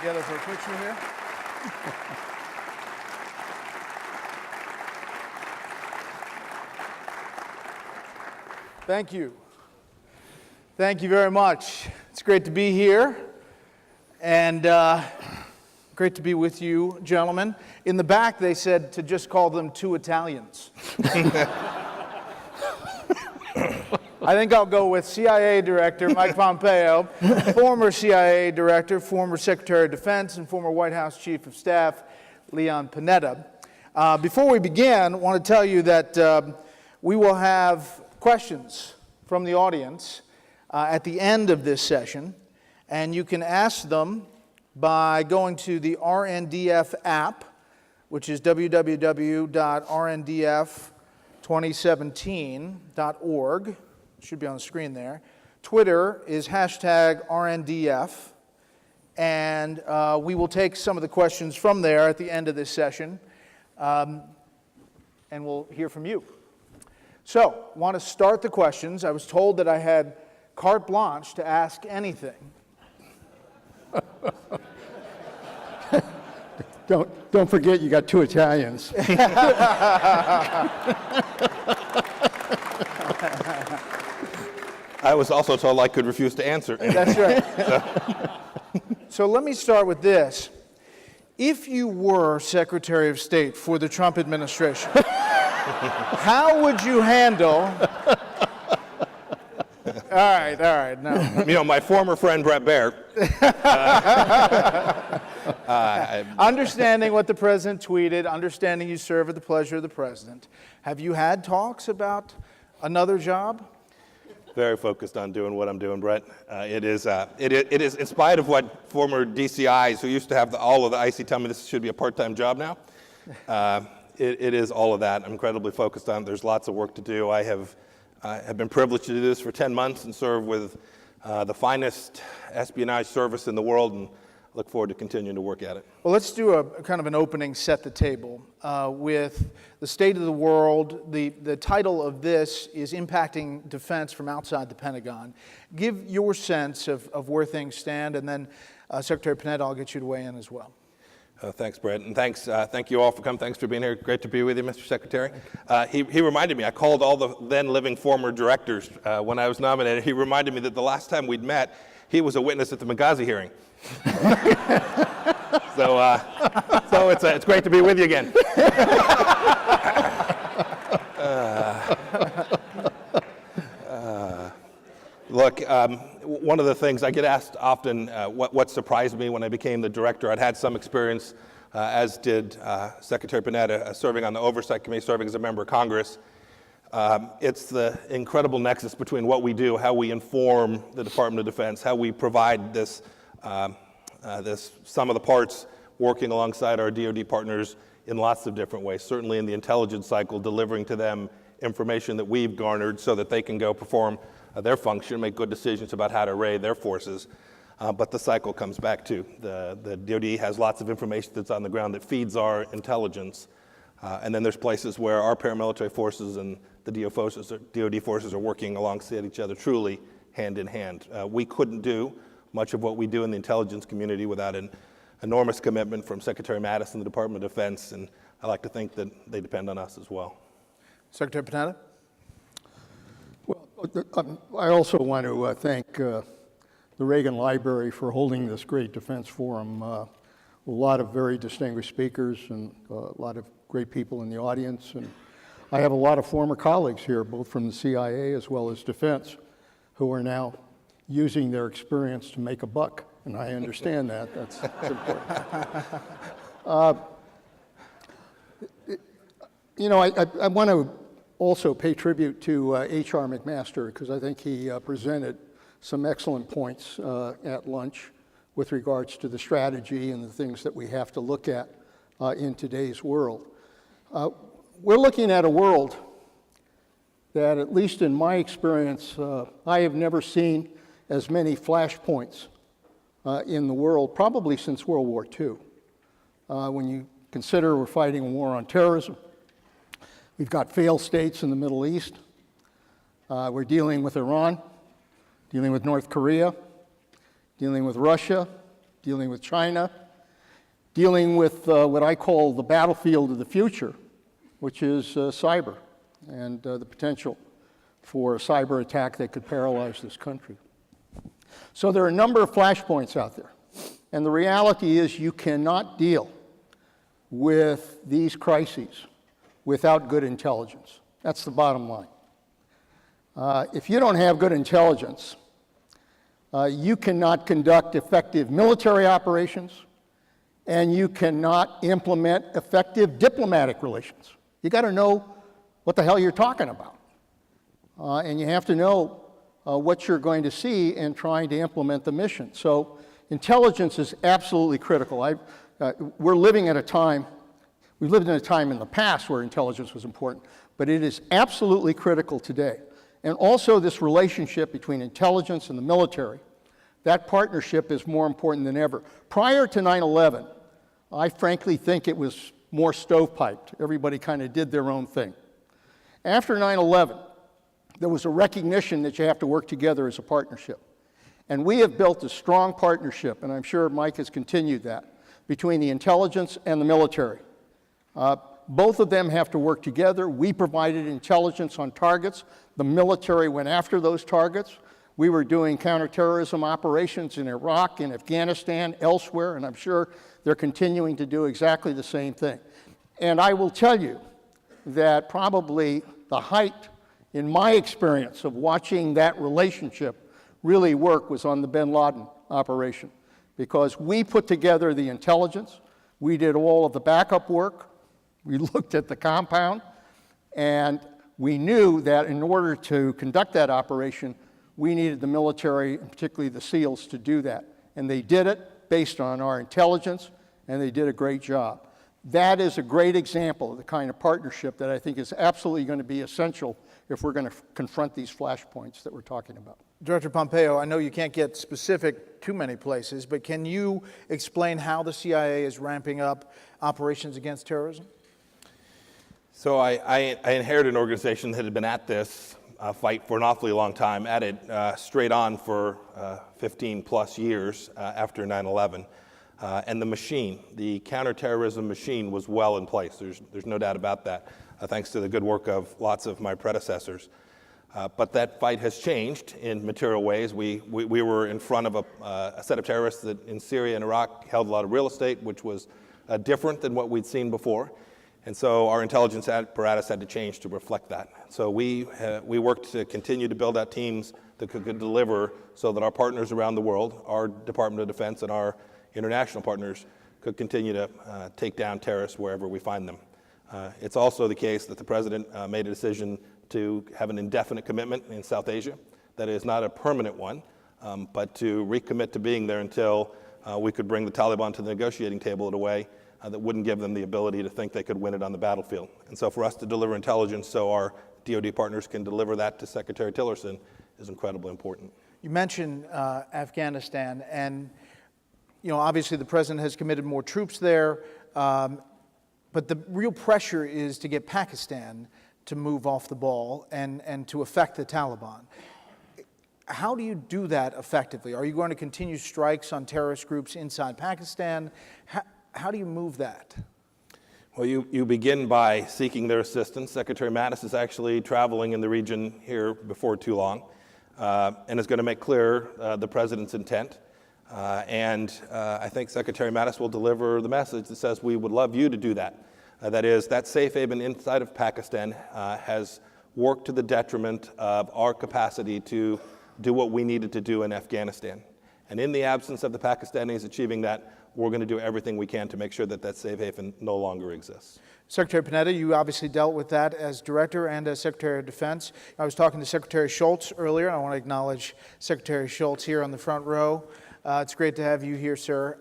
Get us a picture here. Thank you. Thank you very much. It's great to be here, and great to be with you, gentlemen. In the back, they said to just call them two Italians. I think I'll go with CIA Director Mike Pompeo, former CIA Director, former Secretary of Defense, and former White House Chief of Staff Leon Panetta. Before we begin, I want to tell you that we will have questions from the audience at the end of this session, and you can ask them by going to the RNDF app, which is www.rndf2017.org. Should be on the screen there. Twitter is #RNDF, and we will take some of the questions from there at the end of this session, and we'll hear from you. So, I want to start the questions. I was told that I had carte blanche to ask anything. Don't forget you got two Italians. I was also told I could refuse to answer. That's right. So let me start with this. If you were Secretary of State for the Trump administration, how would you handle... All right, no. You know, my former friend Bret Baier. Understanding what the president tweeted, understanding you serve at the pleasure of the president. Have you had talks about another job? Very focused on doing what I'm doing, Bret. It is, in spite of what former DCIs who used to have all of the IC tell me this should be a part-time job now, it is all of that. I'm incredibly focused on it. There's lots of work to do. I have been privileged to do this for 10 months and serve with the finest espionage service in the world, and look forward to continuing to work at it. Well, let's do a kind of an opening, set the table with the state of the world. The title of this is Impacting Defense from Outside the Pentagon. Give your sense of where things stand, and then Secretary Panetta, I'll get you to weigh in as well. Thanks, Bret, and thank you all for coming. Thanks for being here. Great to be with you, Mr. Secretary. He reminded me, I called all the then living former directors when I was nominated. He reminded me that the last time we'd met, he was a witness at the Benghazi hearing. So it's great to be with you again. Look, one of the things I get asked often, what surprised me when I became the director. I'd had some experience, as did Secretary Panetta, serving on the Oversight Committee, serving as a member of Congress. It's the incredible nexus between what we do, how we inform the Department of Defense, how we provide this sum of the parts, working alongside our DoD partners in lots of different ways, certainly in the intelligence cycle, delivering to them information that we've garnered so that they can go perform their function, make good decisions about how to array their forces. But the cycle comes back to the DoD has lots of information that's on the ground that feeds our intelligence. And then there's places where our paramilitary forces and the DoD forces are working alongside each other, truly hand in hand. We couldn't do much of what we do in the intelligence community without an enormous commitment from Secretary Mattis and the Department of Defense, and I like to think that they depend on us as well. Secretary Panetta? Well, I also want to thank the Reagan Library for holding this great defense forum. A lot of very distinguished speakers and a lot of great people in the audience. And I have a lot of former colleagues here, both from the CIA as well as defense, who are now using their experience to make a buck. And I understand that. That's important. I want to also pay tribute to H.R. McMaster, because I think he presented some excellent points at lunch with regards to the strategy and the things that we have to look at in today's world. We're looking at a world that, at least in my experience, I have never seen as many flashpoints in the world, probably since World War II. When you consider we're fighting a war on terrorism, we've got failed states in the Middle East, we're dealing with Iran, dealing with North Korea, dealing with Russia, dealing with China, dealing with what I call the battlefield of the future, which is cyber and the potential for a cyber attack that could paralyze this country. So there are a number of flashpoints out there. And the reality is you cannot deal with these crises without good intelligence. That's the bottom line. If you don't have good intelligence, you cannot conduct effective military operations, and you cannot implement effective diplomatic relations. You got to know what the hell you're talking about. And you have to know what you're going to see in trying to implement the mission. So intelligence is absolutely critical. We're living at a time, we've lived in a time in the past where intelligence was important, but it is absolutely critical today. And also this relationship between intelligence and the military, that partnership is more important than ever. Prior to 9/11, I frankly think it was more stovepiped. Everybody kind of did their own thing. After 9/11, there was a recognition that you have to work together as a partnership. And we have built a strong partnership, and I'm sure Mike has continued that, between the intelligence and the military. Both of them have to work together. We provided intelligence on targets. The military went after those targets. We were doing counterterrorism operations in Iraq, in Afghanistan, elsewhere, and I'm sure they're continuing to do exactly the same thing. And I will tell you that probably the height, in my experience, of watching that relationship really work was on the bin Laden operation, because we put together the intelligence, we did all of the backup work, we looked at the compound, and we knew that in order to conduct that operation, we needed the military, and particularly the SEALs, to do that. And they did it based on our intelligence, and they did a great job. That is a great example of the kind of partnership that I think is absolutely going to be essential if we're going to confront these flashpoints that we're talking about. Director Pompeo, I know you can't get specific too many places, but can you explain how the CIA is ramping up operations against terrorism? So I inherited an organization that had been at this fight for an awfully long time, at it straight on for 15 plus years after 9/11. And the machine, the counterterrorism machine, was well in place. There's no doubt about that, thanks to the good work of lots of my predecessors. But that fight has changed in material ways. We were in front of a set of terrorists that in Syria and Iraq held a lot of real estate, which was different than what we'd seen before. And so our intelligence apparatus had to change to reflect that. So we worked to continue to build out teams that could deliver so that our partners around the world, our Department of Defense and our international partners, could continue to take down terrorists wherever we find them. It's also the case that the President made a decision to have an indefinite commitment in South Asia. That is not a permanent one, but to recommit to being there until we could bring the Taliban to the negotiating table in a way that wouldn't give them the ability to think they could win it on the battlefield. And so for us to deliver intelligence so our DoD partners can deliver that to Secretary Tillerson is incredibly important. You mentioned Afghanistan, and obviously the President has committed more troops there, but the real pressure is to get Pakistan to move off the ball and to affect the Taliban. How do you do that effectively? Are you going to continue strikes on terrorist groups inside Pakistan? How do you move that? Well, you begin by seeking their assistance. Secretary Mattis is actually traveling in the region here before too long, and is going to make clear the President's intent. I think Secretary Mattis will deliver the message that says we would love you to do that. That is, that safe haven inside of Pakistan has worked to the detriment of our capacity to do what we needed to do in Afghanistan. And in the absence of the Pakistanis achieving that, we're going to do everything we can to make sure that that safe haven no longer exists. Secretary Panetta, you obviously dealt with that as Director and as Secretary of Defense. I was talking to Secretary Shultz earlier, and I want to acknowledge Secretary Shultz here on the front row. It's great to have you here, sir.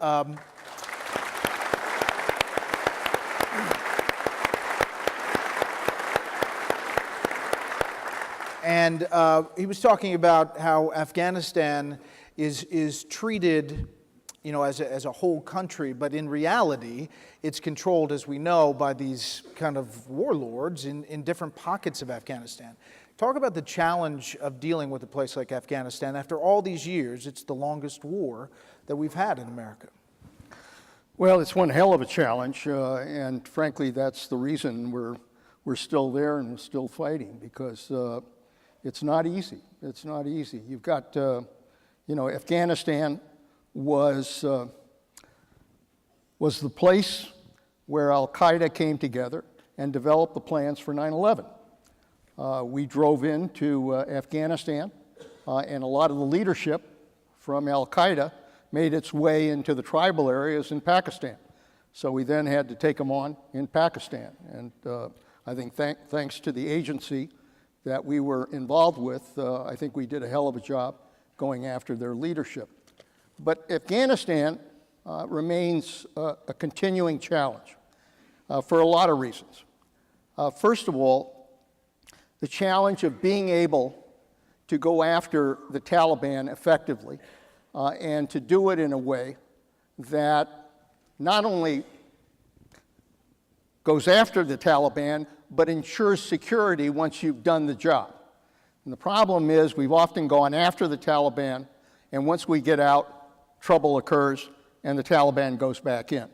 And he was talking about how Afghanistan is treated, as a whole country, but in reality, it's controlled, as we know, by these kind of warlords in different pockets of Afghanistan. Talk about the challenge of dealing with a place like Afghanistan. After all these years, it's the longest war that we've had in America. Well, it's one hell of a challenge, and frankly, that's the reason we're still there and we're still fighting, because it's not easy. It's not easy. You've got, Afghanistan was the place where Al-Qaeda came together and developed the plans for 9/11. We drove into Afghanistan, and a lot of the leadership from Al-Qaeda made its way into the tribal areas in Pakistan. So we then had to take them on in Pakistan. And I think thanks to the agency that we were involved with, I think we did a hell of a job going after their leadership. But Afghanistan remains a continuing challenge for a lot of reasons. First of all, the challenge of being able to go after the Taliban effectively, and to do it in a way that not only goes after the Taliban, but ensures security once you've done the job. And the problem is we've often gone after the Taliban, and once we get out, trouble occurs, and the Taliban goes back in.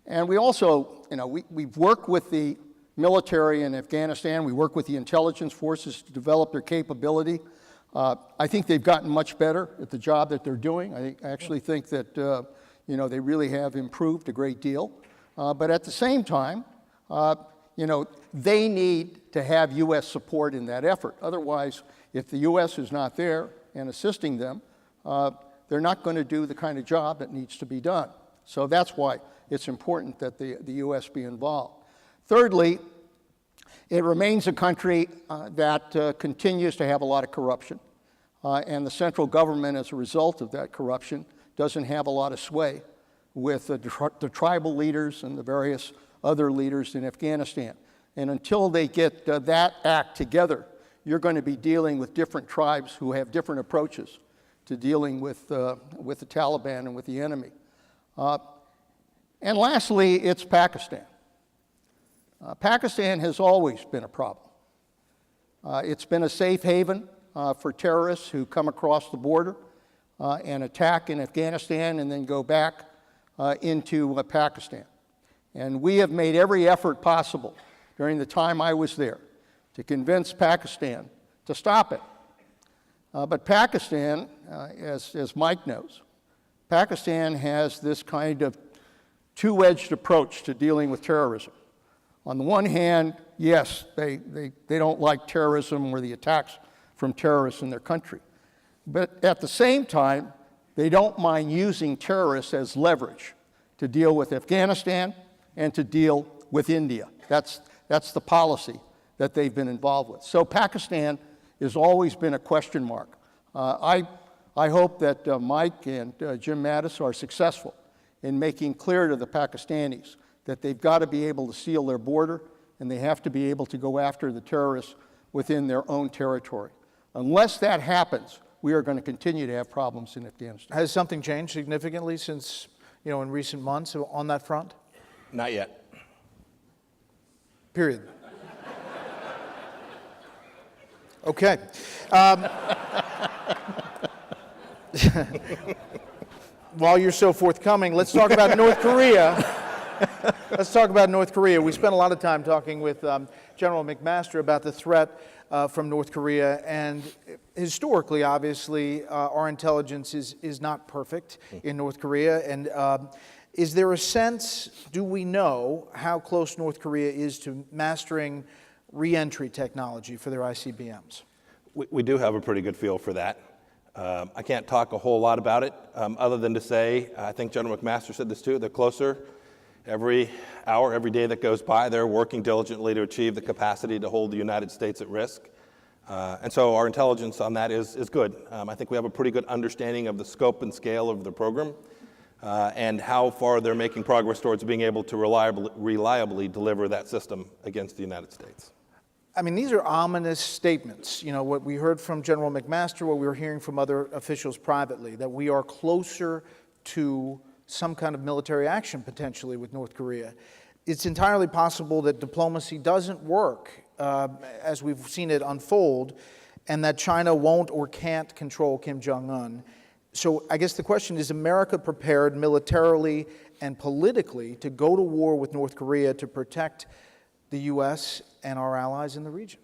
And we also, we've worked with the military in Afghanistan. We work with the intelligence forces to develop their capability. I think they've gotten much better at the job that they're doing. I actually think that they really have improved a great deal. But at the same time, they need to have U.S. support in that effort. Otherwise, if the U.S. is not there and assisting them, they're not going to do the kind of job that needs to be done. So that's why it's important that the U.S. be involved. Thirdly, it remains a country that continues to have a lot of corruption. And the central government, as a result of that corruption, doesn't have a lot of sway with the tribal leaders and the various other leaders in Afghanistan. And until they get that act together, you're going to be dealing with different tribes who have different approaches to dealing with the Taliban and with the enemy. And lastly, it's Pakistan. Pakistan has always been a problem. It's been a safe haven for terrorists who come across the border and attack in Afghanistan and then go back into Pakistan. And we have made every effort possible during the time I was there to convince Pakistan to stop it. But Pakistan, as Mike knows, Pakistan has this kind of two-edged approach to dealing with terrorism. On the one hand, yes, they don't like terrorism or the attacks from terrorists in their country. But at the same time, they don't mind using terrorists as leverage to deal with Afghanistan and to deal with India. That's the policy that they've been involved with. So Pakistan has always been a question mark. I hope that Mike and Jim Mattis are successful in making clear to the Pakistanis that they've got to be able to seal their border and they have to be able to go after the terrorists within their own territory. Unless that happens, we are going to continue to have problems in Afghanistan. Has something changed significantly since, in recent months on that front? Not yet. Period. Okay. While you're so forthcoming, let's talk about North Korea. Let's talk about North Korea. We spent a lot of time talking with General McMaster about the threat from North Korea, and historically, obviously, our intelligence is not perfect in North Korea. And is there a sense, do we know how close North Korea is to mastering re-entry technology for their ICBMs? We do have a pretty good feel for that. I can't talk a whole lot about it, other than to say, I think General McMaster said this too, they're closer. Every hour, every day that goes by, they're working diligently to achieve the capacity to hold the United States at risk. And so our intelligence on that is good. I think we have a pretty good understanding of the scope and scale of the program and how far they're making progress towards being able to reliably deliver that system against the United States. I mean, these are ominous statements. What we heard from General McMaster, what we were hearing from other officials privately, that we are closer to some kind of military action potentially with North Korea. It's entirely possible that diplomacy doesn't work as we've seen it unfold, and that China won't or can't control Kim Jong-un. So I guess the question is America prepared militarily and politically to go to war with North Korea to protect the U.S. and our allies in the region?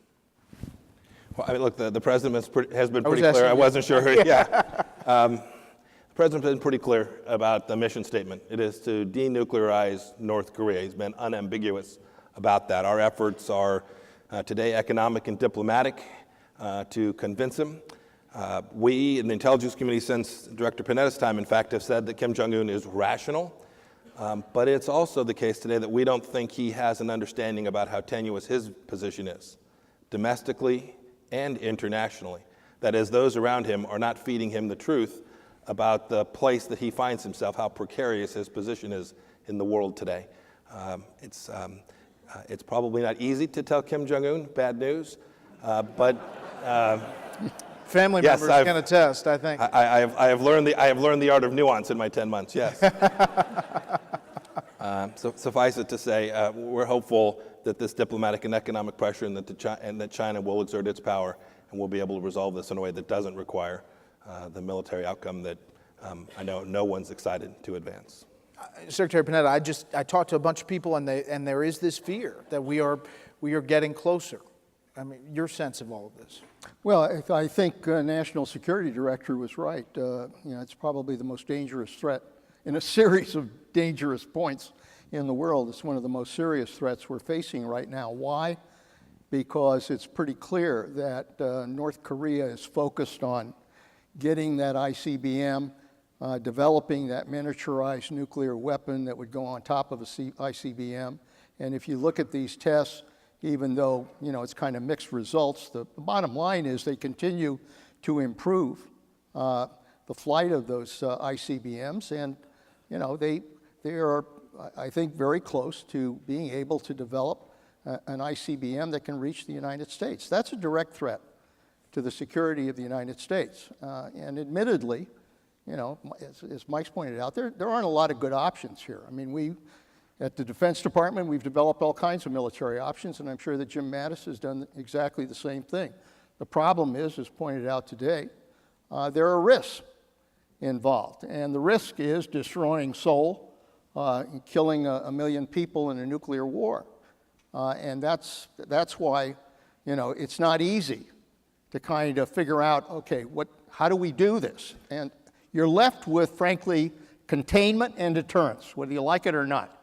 Well, I mean, look, the president has been pretty asking clear. I you. wasn't sure. Yeah. The president's been pretty clear about the mission statement. It is to denuclearize North Korea. He's been unambiguous about that. Our efforts are today economic and diplomatic to convince him. We in the intelligence community since Director Panetta's time, in fact, have said that Kim Jong-un is rational. But it's also the case today that we don't think he has an understanding about how tenuous his position is, domestically and internationally. That is, those around him are not feeding him the truth about the place that he finds himself, how precarious his position is in the world today. It's probably not easy to tell Kim Jong-un bad news, but Family yes, members can attest, I think. I have learned the art of nuance in my 10 months. Yes. So suffice it to say, we're hopeful that this diplomatic and economic pressure and that China will exert its power and will be able to resolve this in a way that doesn't require the military outcome that I know no one's excited to advance. Secretary Panetta, I talked to a bunch of people, and there is this fear that we are getting closer. I mean, your sense of all of this? Well, I think National Security Director was right. It's probably the most dangerous threat in a series of dangerous points in the world. It's one of the most serious threats we're facing right now. Why? Because it's pretty clear that North Korea is focused on getting that ICBM, developing that miniaturized nuclear weapon that would go on top of a ICBM. And if you look at these tests, even though it's kind of mixed results, the bottom line is they continue to improve the flight of those ICBMs, and they are, I think, very close to being able to develop an ICBM that can reach the United States. That's a direct threat to the security of the United States. And admittedly, as Mike's pointed out, there aren't a lot of good options here. I mean, at the Defense Department, we've developed all kinds of military options, and I'm sure that Jim Mattis has done exactly the same thing. The problem is, as pointed out today, there are risks involved, and the risk is destroying Seoul, killing a million people in a nuclear war. And that's why, it's not easy to kind of figure out, okay, how do we do this? And you're left with, frankly, containment and deterrence, whether you like it or not.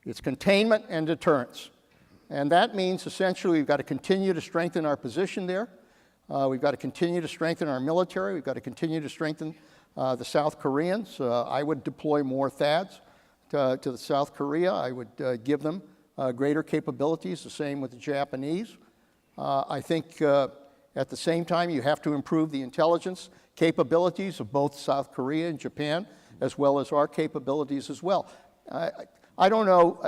It's containment and deterrence. And that means essentially we've got to continue to strengthen our position there. We've got to continue to strengthen our military. We've got to continue to strengthen the South Koreans. I would deploy more THAADs to the South Korea. I would give them greater capabilities, the same with the Japanese. I think at the same time you have to improve the intelligence capabilities of both South Korea and Japan, as well as our capabilities as well. I don't know,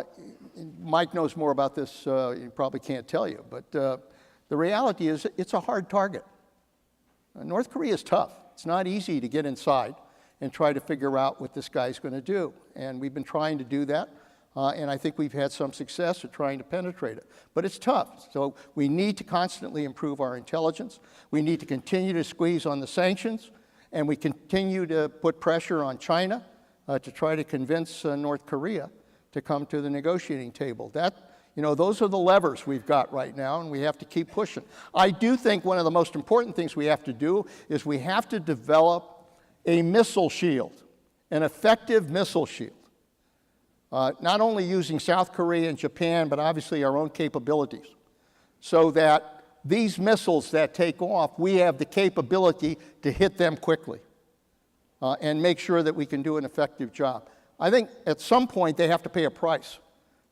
Mike knows more about this, he probably can't tell you, but the reality is it's a hard target. North Korea is tough. It's not easy to get inside and try to figure out what this guy's going to do. And we've been trying to do that, and I think we've had some success at trying to penetrate it. But it's tough, so we need to constantly improve our intelligence. We need to continue to squeeze on the sanctions, and we continue to put pressure on China to try to convince North Korea to come to the negotiating table. Those are the levers we've got right now, and we have to keep pushing. I do think one of the most important things we have to do is we have to develop a missile shield, an effective missile shield. Not only using South Korea and Japan, but obviously our own capabilities, so that these missiles that take off, we have the capability to hit them quickly and make sure that we can do an effective job. I think at some point they have to pay a price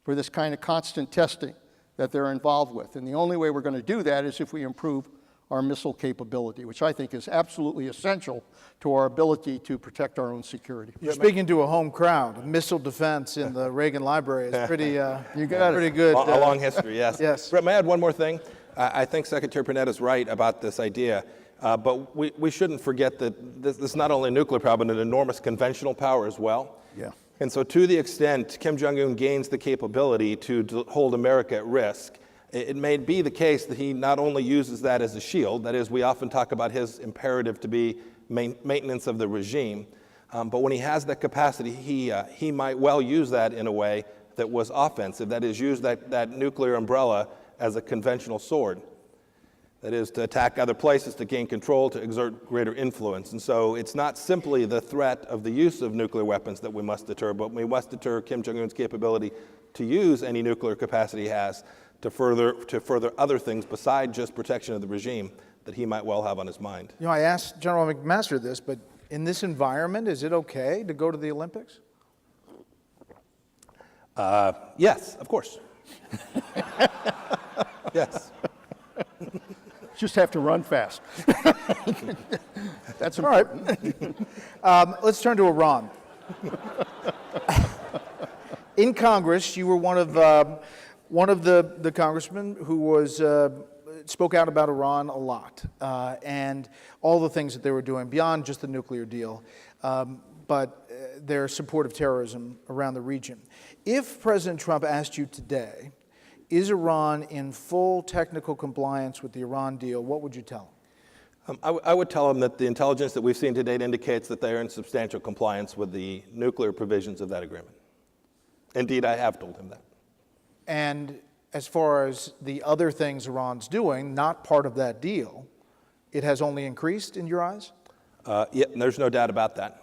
for this kind of constant testing that they're involved with. And the only way we're going to do that is if we improve our missile capability, which I think is absolutely essential to our ability to protect our own security. You're speaking to a home crowd. Missile defense in the Reagan Library is pretty good. A long history, yes. Yes. Bret, may I add one more thing? I think Secretary Panetta is right about this idea. But we shouldn't forget that this is not only a nuclear power, but an enormous conventional power as well. Yeah. And so to the extent Kim Jong-un gains the capability to hold America at risk, it may be the case that he not only uses that as a shield, that is, we often talk about his imperative to be maintenance of the regime, but when he has that capacity, he might well use that in a way that was offensive, that is, use that nuclear umbrella as a conventional sword. That is, to attack other places, to gain control, to exert greater influence. And so it's not simply the threat of the use of nuclear weapons that we must deter, but we must deter Kim Jong-un's capability to use any nuclear capacity he has to further other things besides just protection of the regime that he might well have on his mind. You know, I asked General McMaster this, but in this environment, is it okay to go to the Olympics? Yes, of course. Yes. Just have to run fast. That's all right. Let's turn to Iran. In Congress, you were one of the congressmen who spoke out about Iran a lot and all the things that they were doing beyond just the nuclear deal, but their support of terrorism around the region. If President Trump asked you today, is Iran in full technical compliance with the Iran deal, what would you tell him? I would tell him that the intelligence that we've seen to date indicates that they are in substantial compliance with the nuclear provisions of that agreement. Indeed, I have told him that. And as far as the other things Iran's doing, not part of that deal, it has only increased in your eyes? Yeah, there's no doubt about that.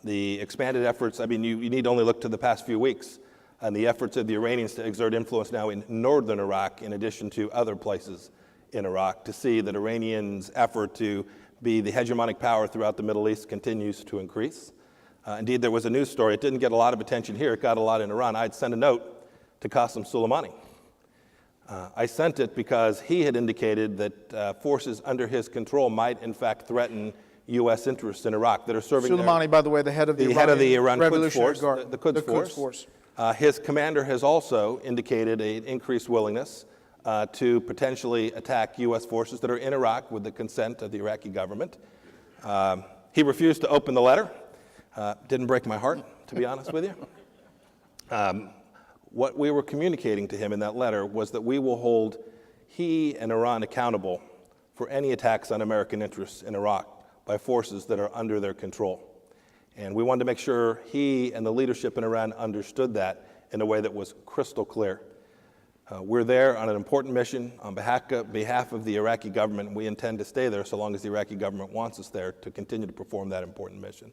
The expanded efforts, I mean, you need only look to the past few weeks and the efforts of the Iranians to exert influence now in northern Iraq, in addition to other places in Iraq, to see that Iranians' effort to be the hegemonic power throughout the Middle East continues to increase. Indeed, there was a news story. It didn't get a lot of attention here. It got a lot in Iran. I'd sent a note to Qasem Soleimani. I sent it because he had indicated that forces under his control might, in fact, threaten U.S. interests in Iraq that are serving Soleimani, by the way, the head of the Iran Quds Force, Guard, the Quds Force. His commander has also indicated an increased willingness to potentially attack U.S. forces that are in Iraq with the consent of the Iraqi government. He refused to open the letter. Didn't break my heart, to be honest with you. What we were communicating to him in that letter was that we will hold he and Iran accountable for any attacks on American interests in Iraq by forces that are under their control. And we wanted to make sure he and the leadership in Iran understood that in a way that was crystal clear. We're there on an important mission on behalf of the Iraqi government, and we intend to stay there so long as the Iraqi government wants us there to continue to perform that important mission.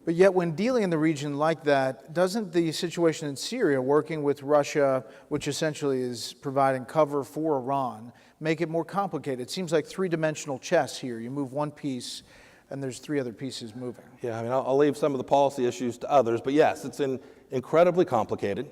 But yet, when dealing in the region like that, doesn't the situation in Syria, working with Russia, which essentially is providing cover for Iran, make it more complicated? It seems like three-dimensional chess here. You move one piece, and there's three other pieces moving. Yeah, I mean, I'll leave some of the policy issues to others, but yes, it's incredibly complicated.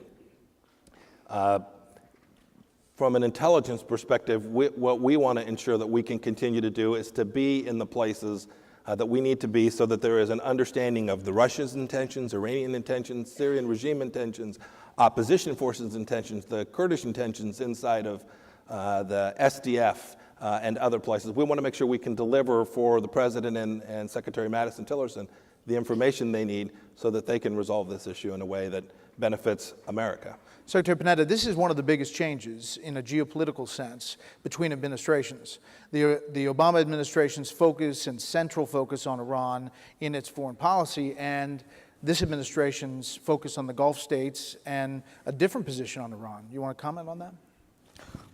From an intelligence perspective, what we want to ensure that we can continue to do is to be in the places that we need to be so that there is an understanding of the Russia's intentions, Iranian intentions, Syrian regime intentions, opposition forces' intentions, the Kurdish intentions inside of the SDF and other places. We want to make sure we can deliver for the President and Secretary Madison Tillerson the information they need so that they can resolve this issue in a way that benefits America. Secretary Panetta, this is one of the biggest changes in a geopolitical sense between administrations. The Obama administration's focus and central focus on Iran in its foreign policy, and this administration's focus on the Gulf states and a different position on Iran. You want to comment on that?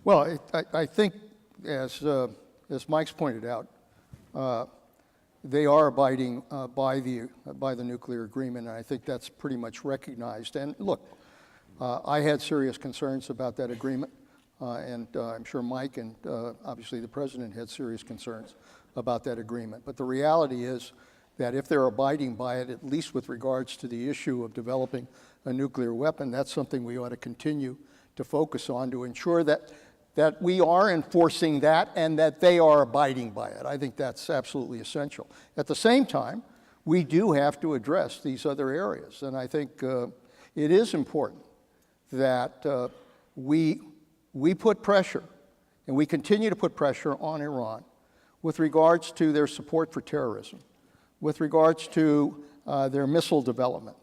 Well, I think, as Mike's pointed out, they are abiding by the nuclear agreement, and I think that's pretty much recognized. And look, I had serious concerns about that agreement, and I'm sure Mike and obviously the President had serious concerns about that agreement. But the reality is that if they're abiding by it, at least with regards to the issue of developing a nuclear weapon, that's something we ought to continue to focus on to ensure that we are enforcing that and that they are abiding by it. I think that's absolutely essential. At the same time, we do have to address these other areas, and I think it is important that we put pressure, and we continue to put pressure on Iran with regards to their support for terrorism, with regards to their missile development,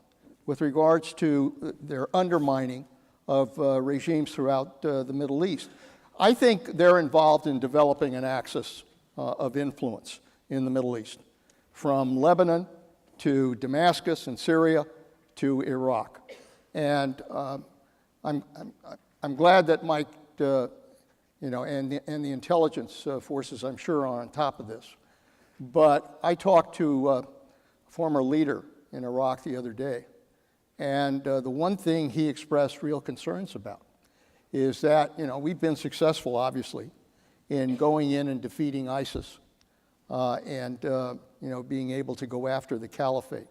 with regards to their undermining of regimes throughout the Middle East. I think they're involved in developing an axis of influence in the Middle East, from Lebanon to Damascus and Syria to Iraq. And I'm glad that Mike, and the intelligence forces, I'm sure, are on top of this. But I talked to a former leader in Iraq the other day, and the one thing he expressed real concerns about is that, we've been successful, obviously, in going in and defeating ISIS and being able to go after the caliphate.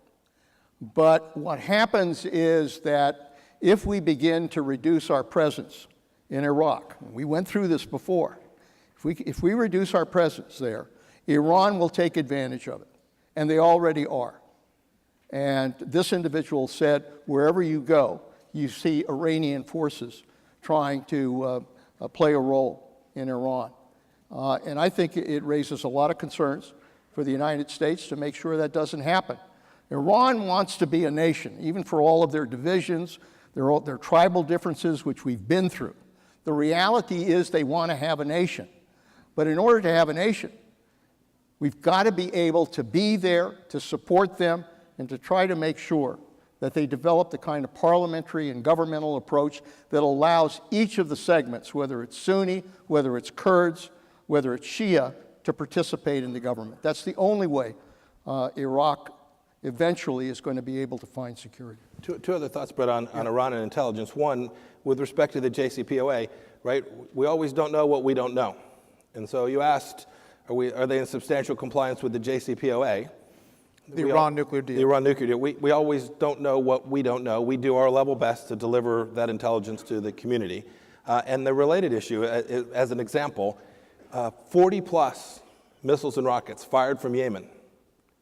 But what happens is that if we begin to reduce our presence in Iraq, we went through this before, if we reduce our presence there, Iran will take advantage of it, and they already are. And this individual said, wherever you go, you see Iranian forces trying to play a role in Iran. And I think it raises a lot of concerns for the United States to make sure that doesn't happen. Iran wants to be a nation, even for all of their divisions, their tribal differences, which we've been through. The reality is they want to have a nation. But in order to have a nation, we've got to be able to be there, to support them, and to try to make sure that they develop the kind of parliamentary and governmental approach that allows each of the segments, whether it's Sunni, whether it's Kurds, whether it's Shia, to participate in the government. That's the only way Iraq eventually is going to be able to find security. Two other thoughts, Bret, on Iran and intelligence. One, with respect to the JCPOA, right? We always don't know what we don't know. And so you asked, are they in substantial compliance with the JCPOA? The Iran nuclear deal. The Iran nuclear deal. We always don't know what we don't know. We do our level best to deliver that intelligence to the community. And the related issue, as an example, 40-plus missiles and rockets fired from Yemen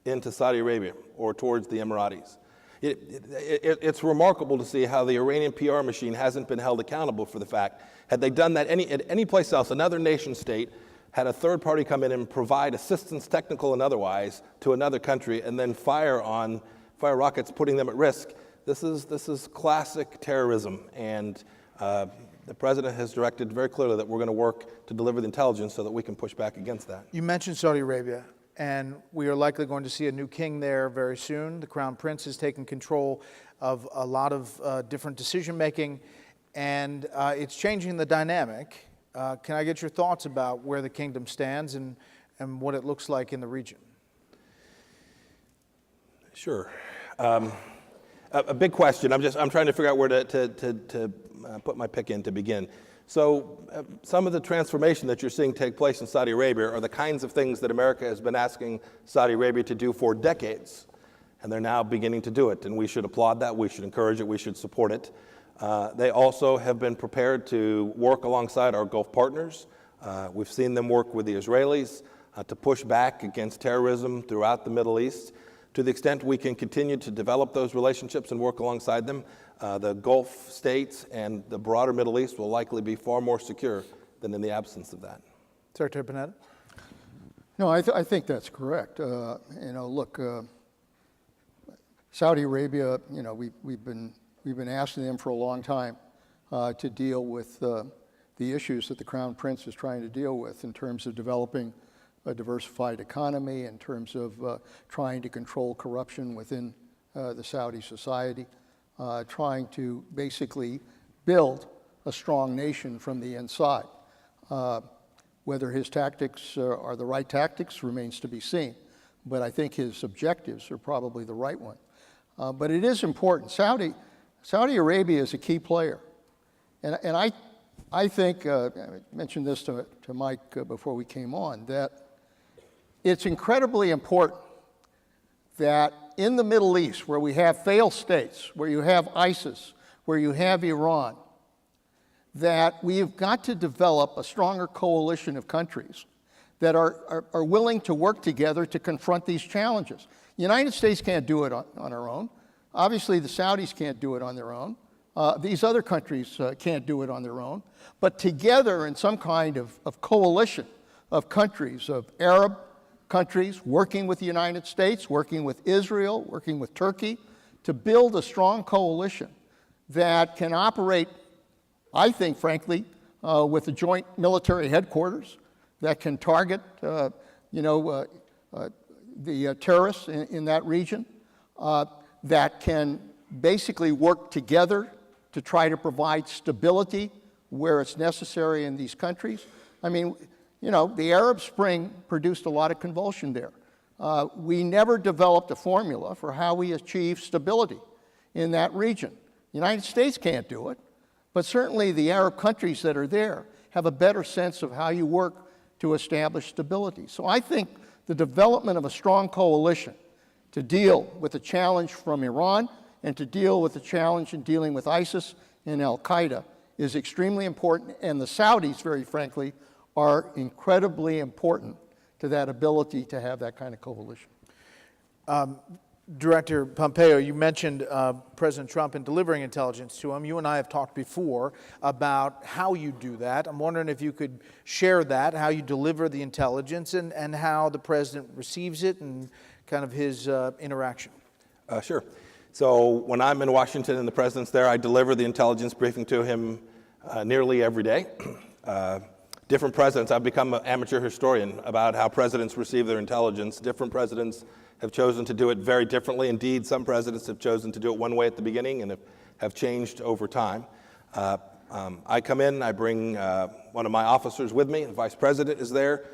into Saudi Arabia or towards the Emiratis. It's remarkable to see how the Iranian PR machine hasn't been held accountable for the fact, had they done that at any place else, another nation state, had a third party come in and provide assistance, technical and otherwise, to another country and then fire rockets, putting them at risk. This is classic terrorism, and the president has directed very clearly that we're going to work to deliver the intelligence so that we can push back against that. You mentioned Saudi Arabia, and we are likely going to see a new king there very soon. The Crown Prince has taken control of a lot of different decision-making, and it's changing the dynamic. Can I get your thoughts about where the kingdom stands and what it looks like in the region? Sure. A big question. I'm trying to figure out where to put my pick in to begin. So some of the transformation that you're seeing take place in Saudi Arabia are the kinds of things that America has been asking Saudi Arabia to do for decades, and they're now beginning to do it. And we should applaud that. We should encourage it. We should support it. They also have been prepared to work alongside our Gulf partners. We've seen them work with the Israelis to push back against terrorism throughout the Middle East. To the extent we can continue to develop those relationships and work alongside them, the Gulf states and the broader Middle East will likely be far more secure than in the absence of that. Secretary Panetta? No, I think that's correct. Look, Saudi Arabia, we've been asking them for a long time to deal with the issues that the Crown Prince is trying to deal with in terms of developing a diversified economy, in terms of trying to control corruption within the Saudi society, trying to basically build a strong nation from the inside. Whether his tactics are the right tactics remains to be seen, but I think his objectives are probably the right one. But it is important. Saudi Arabia is a key player. And I think, I mentioned this to Mike before we came on, that it's incredibly important that in the Middle East, where we have failed states, where you have ISIS, where you have Iran, that we've got to develop a stronger coalition of countries that are willing to work together to confront these challenges. The United States can't do it on our own. Obviously, the Saudis can't do it on their own. These other countries can't do it on their own. But together in some kind of coalition of countries, of Arab countries, working with the United States, working with Israel, working with Turkey, to build a strong coalition that can operate I think, frankly, with the joint military headquarters that can target, the terrorists in that region, that can basically work together to try to provide stability where it's necessary in these countries. I mean, the Arab Spring produced a lot of convulsion there. We never developed a formula for how we achieve stability in that region. The United States can't do it, but certainly the Arab countries that are there have a better sense of how you work to establish stability. So I think the development of a strong coalition to deal with the challenge from Iran and to deal with the challenge in dealing with ISIS and Al-Qaeda is extremely important, and the Saudis, very frankly, are incredibly important to that ability to have that kind of coalition. Director Pompeo, you mentioned President Trump and delivering intelligence to him. You and I have talked before about how you do that. I'm wondering if you could share that, how you deliver the intelligence and how the president receives it and kind of his interaction. Sure. So when I'm in Washington and the president's there, I deliver the intelligence briefing to him nearly every day. Different presidents, I've become an amateur historian about how presidents receive their intelligence. Different presidents have chosen to do it very differently. Indeed, some presidents have chosen to do it one way at the beginning and have changed over time. I come in, I bring one of my officers with me. The vice president is there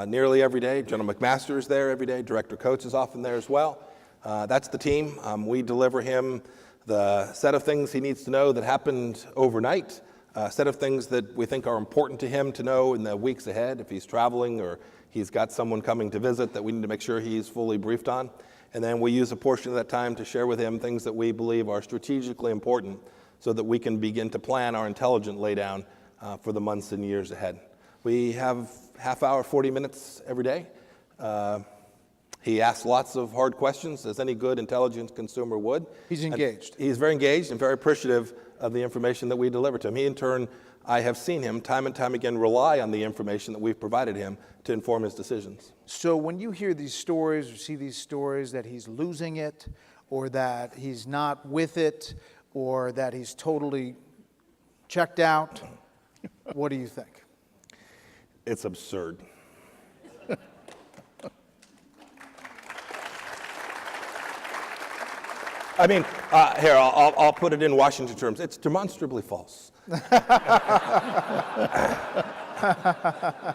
nearly every day. General McMaster is there every day. Director Coates is often there as well. That's the team. We deliver him the set of things he needs to know that happened overnight, a set of things that we think are important to him to know in the weeks ahead if he's traveling or he's got someone coming to visit that we need to make sure he's fully briefed on. And then we use a portion of that time to share with him things that we believe are strategically important so that we can begin to plan our intelligence laydown for the months and years ahead. We have half hour, 40 minutes every day. He asks lots of hard questions, as any good intelligence consumer would. He's engaged. He's very engaged and very appreciative of the information that we deliver to him. He, in turn, I have seen him time and time again rely on the information that we've provided him to inform his decisions. So when you hear these stories or see these stories that he's losing it or that he's not with it or that he's totally checked out, what do you think? It's absurd. I mean, here, I'll put it in Washington terms. It's demonstrably false.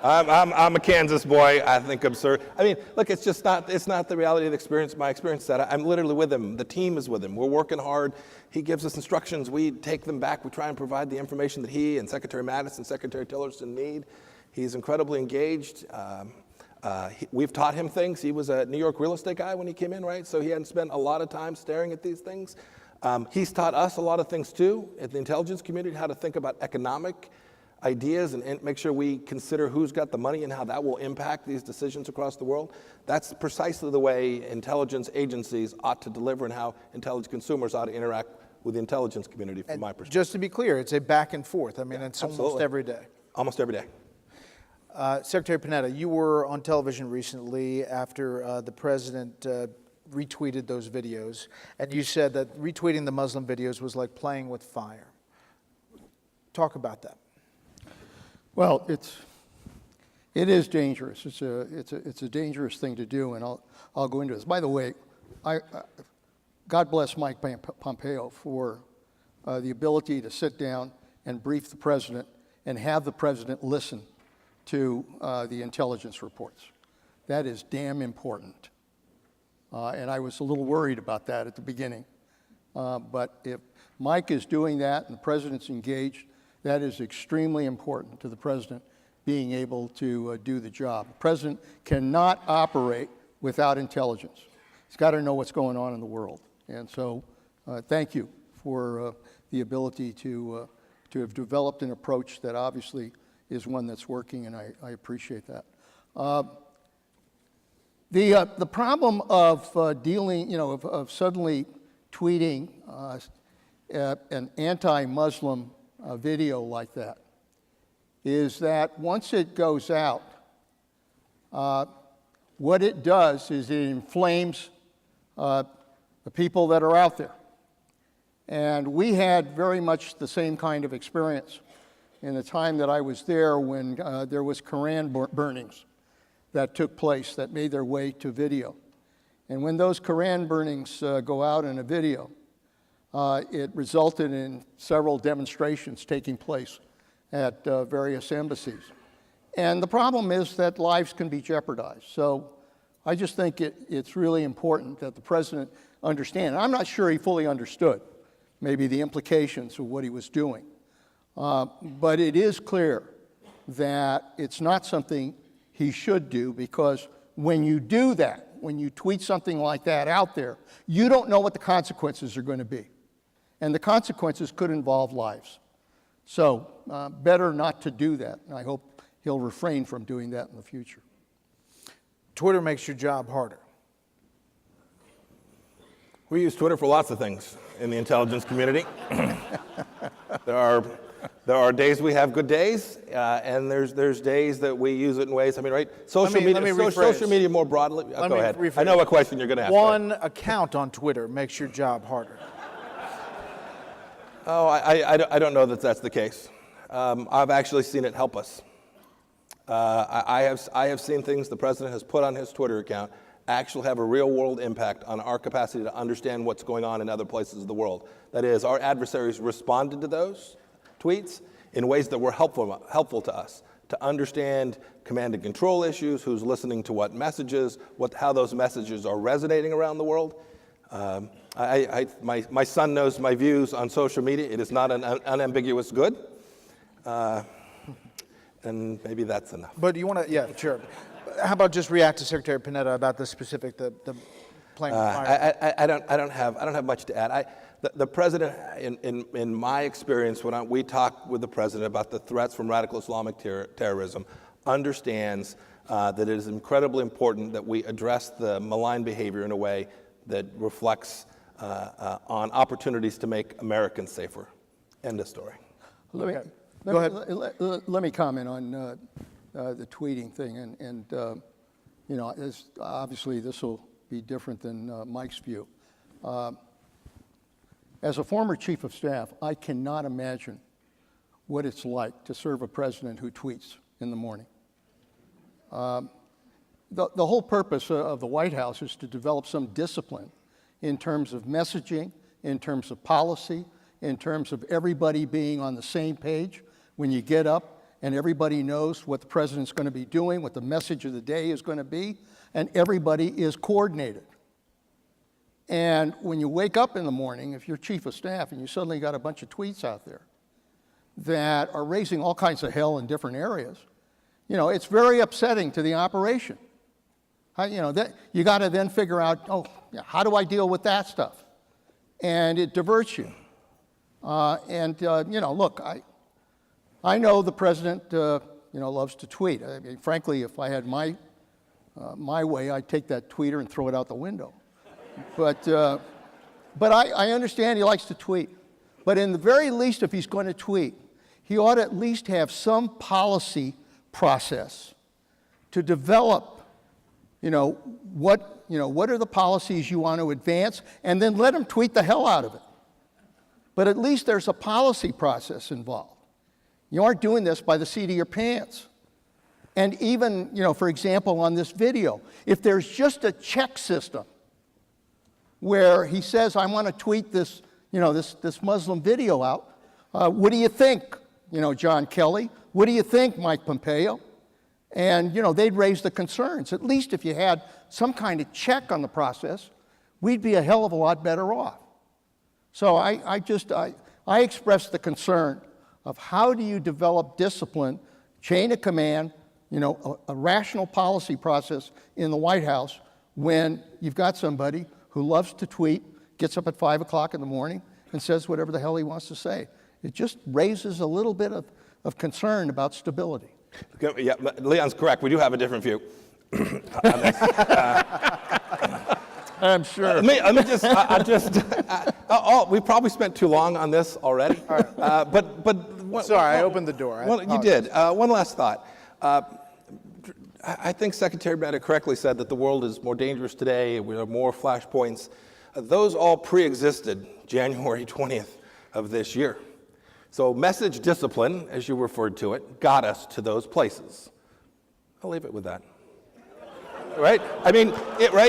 I'm a Kansas boy. I think absurd. I mean, look, it's not the reality of the experience. My experience that I'm literally with him. The team is with him. We're working hard. He gives us instructions. We take them back. We try and provide the information that he and Secretary Mattis and Secretary Tillerson need. He's incredibly engaged. We've taught him things. He was a New York real estate guy when he came in, right? So he hadn't spent a lot of time staring at these things. He's taught us a lot of things too, at the intelligence community, how to think about economic ideas and make sure we consider who's got the money and how that will impact these decisions across the world. That's precisely the way intelligence agencies ought to deliver and how intelligence consumers ought to interact with the intelligence community from my perspective. Just to be clear, it's a back and forth. I mean, it's Absolutely. almost every day. Almost every day. Secretary Panetta, you were on television recently after the president retweeted those videos, and you said that retweeting the Muslim videos was like playing with fire. Talk about that. Well, it is dangerous. It's a dangerous thing to do, and I'll go into this. By the way, God bless Mike Pompeo for the ability to sit down and brief the president and have the president listen to the intelligence reports. That is damn important. And I was a little worried about that at the beginning. But if Mike is doing that and the president's engaged, that is extremely important to the president being able to do the job. The president cannot operate without intelligence. He's got to know what's going on in the world. And so thank you for the ability to have developed an approach that obviously is one that's working, and I appreciate that. The problem of dealing, of suddenly tweeting an anti-Muslim video like that is that once it goes out, what it does is it inflames the people that are out there. And we had very much the same kind of experience in the time that I was there when there was Koran burnings that took place that made their way to video. And when those Koran burnings go out in a video, it resulted in several demonstrations taking place at various embassies. And the problem is that lives can be jeopardized. So I just think it's really important that the president understand. And I'm not sure he fully understood maybe the implications of what he was doing. But it is clear that it's not something he should do, because when you do that, when you tweet something like that out there, you don't know what the consequences are going to be. And the consequences could involve lives. So better not to do that. And I hope he'll refrain from doing that in the future. Twitter makes your job harder. We use Twitter for lots of things in the intelligence community. There are days we have good days, and there's days that we use it in ways. I mean, right? Social media more broadly. Go ahead. I know what question you're going to ask. One account on Twitter makes your job harder. Oh, I don't know that that's the case. I've actually seen it help us. I have seen things the president has put on his Twitter account actually have a real-world impact on our capacity to understand what's going on in other places of the world. That is, our adversaries responded to those tweets in ways that were helpful to us to understand command and control issues, who's listening to what messages, how those messages are resonating around the world. My son knows my views on social media. It is not an unambiguous good. And maybe that's enough. But you want to, yeah, sure. How about just react to Secretary Panetta about the specific, the plane fire? I don't have much to add. The president, in my experience, when we talk with the president about the threats from radical Islamic terrorism, understands that it is incredibly important that we address the malign behavior in a way that reflects on opportunities to make Americans safer. End of story. Go ahead. Let me comment on the tweeting thing, and you know, obviously this will be different than Mike's view. As a former chief of staff, I cannot imagine what it's like to serve a president who tweets in the morning. The whole purpose of the White House is to develop some discipline in terms of messaging, in terms of policy, in terms of everybody being on the same page when you get up, and everybody knows what the president's going to be doing, what the message of the day is going to be, and everybody is coordinated. And when you wake up in the morning, if you're chief of staff and you suddenly got a bunch of tweets out there that are raising all kinds of hell in different areas, you know, it's very upsetting to the operation. You got to then figure out, how do I deal with that stuff? And it diverts you. Look, I know the president, loves to tweet. I mean, frankly, if I had my way, I'd take that tweeter and throw it out the window. But I understand he likes to tweet. But in the very least, if he's going to tweet, he ought to at least have some policy process to develop, what are the policies you want to advance, and then let him tweet the hell out of it. But at least there's a policy process involved. You aren't doing this by the seat of your pants. And even, for example, on this video, if there's just a check system where he says, I want to tweet this, this Muslim video out, what do you think, John Kelly? What do you think, Mike Pompeo? And, they'd raise the concerns. At least if you had some kind of check on the process, we'd be a hell of a lot better off. So I express the concern of how do you develop discipline, chain of command, a rational policy process in the White House when you've got somebody who loves to tweet, gets up at 5 o'clock in the morning and says whatever the hell he wants to say. It just raises a little bit of concern about stability. Yeah, Leon's correct. We do have a different view on this. I'm sure. We probably spent too long on this already. All right. Sorry, I opened the door. You did. One last thought. I think Secretary Bret correctly said that the world is more dangerous today. We have more flashpoints. Those all pre-existed January 20th of this year. So message discipline, as you referred to it, got us to those places. I'll leave it with that. Right? I mean, what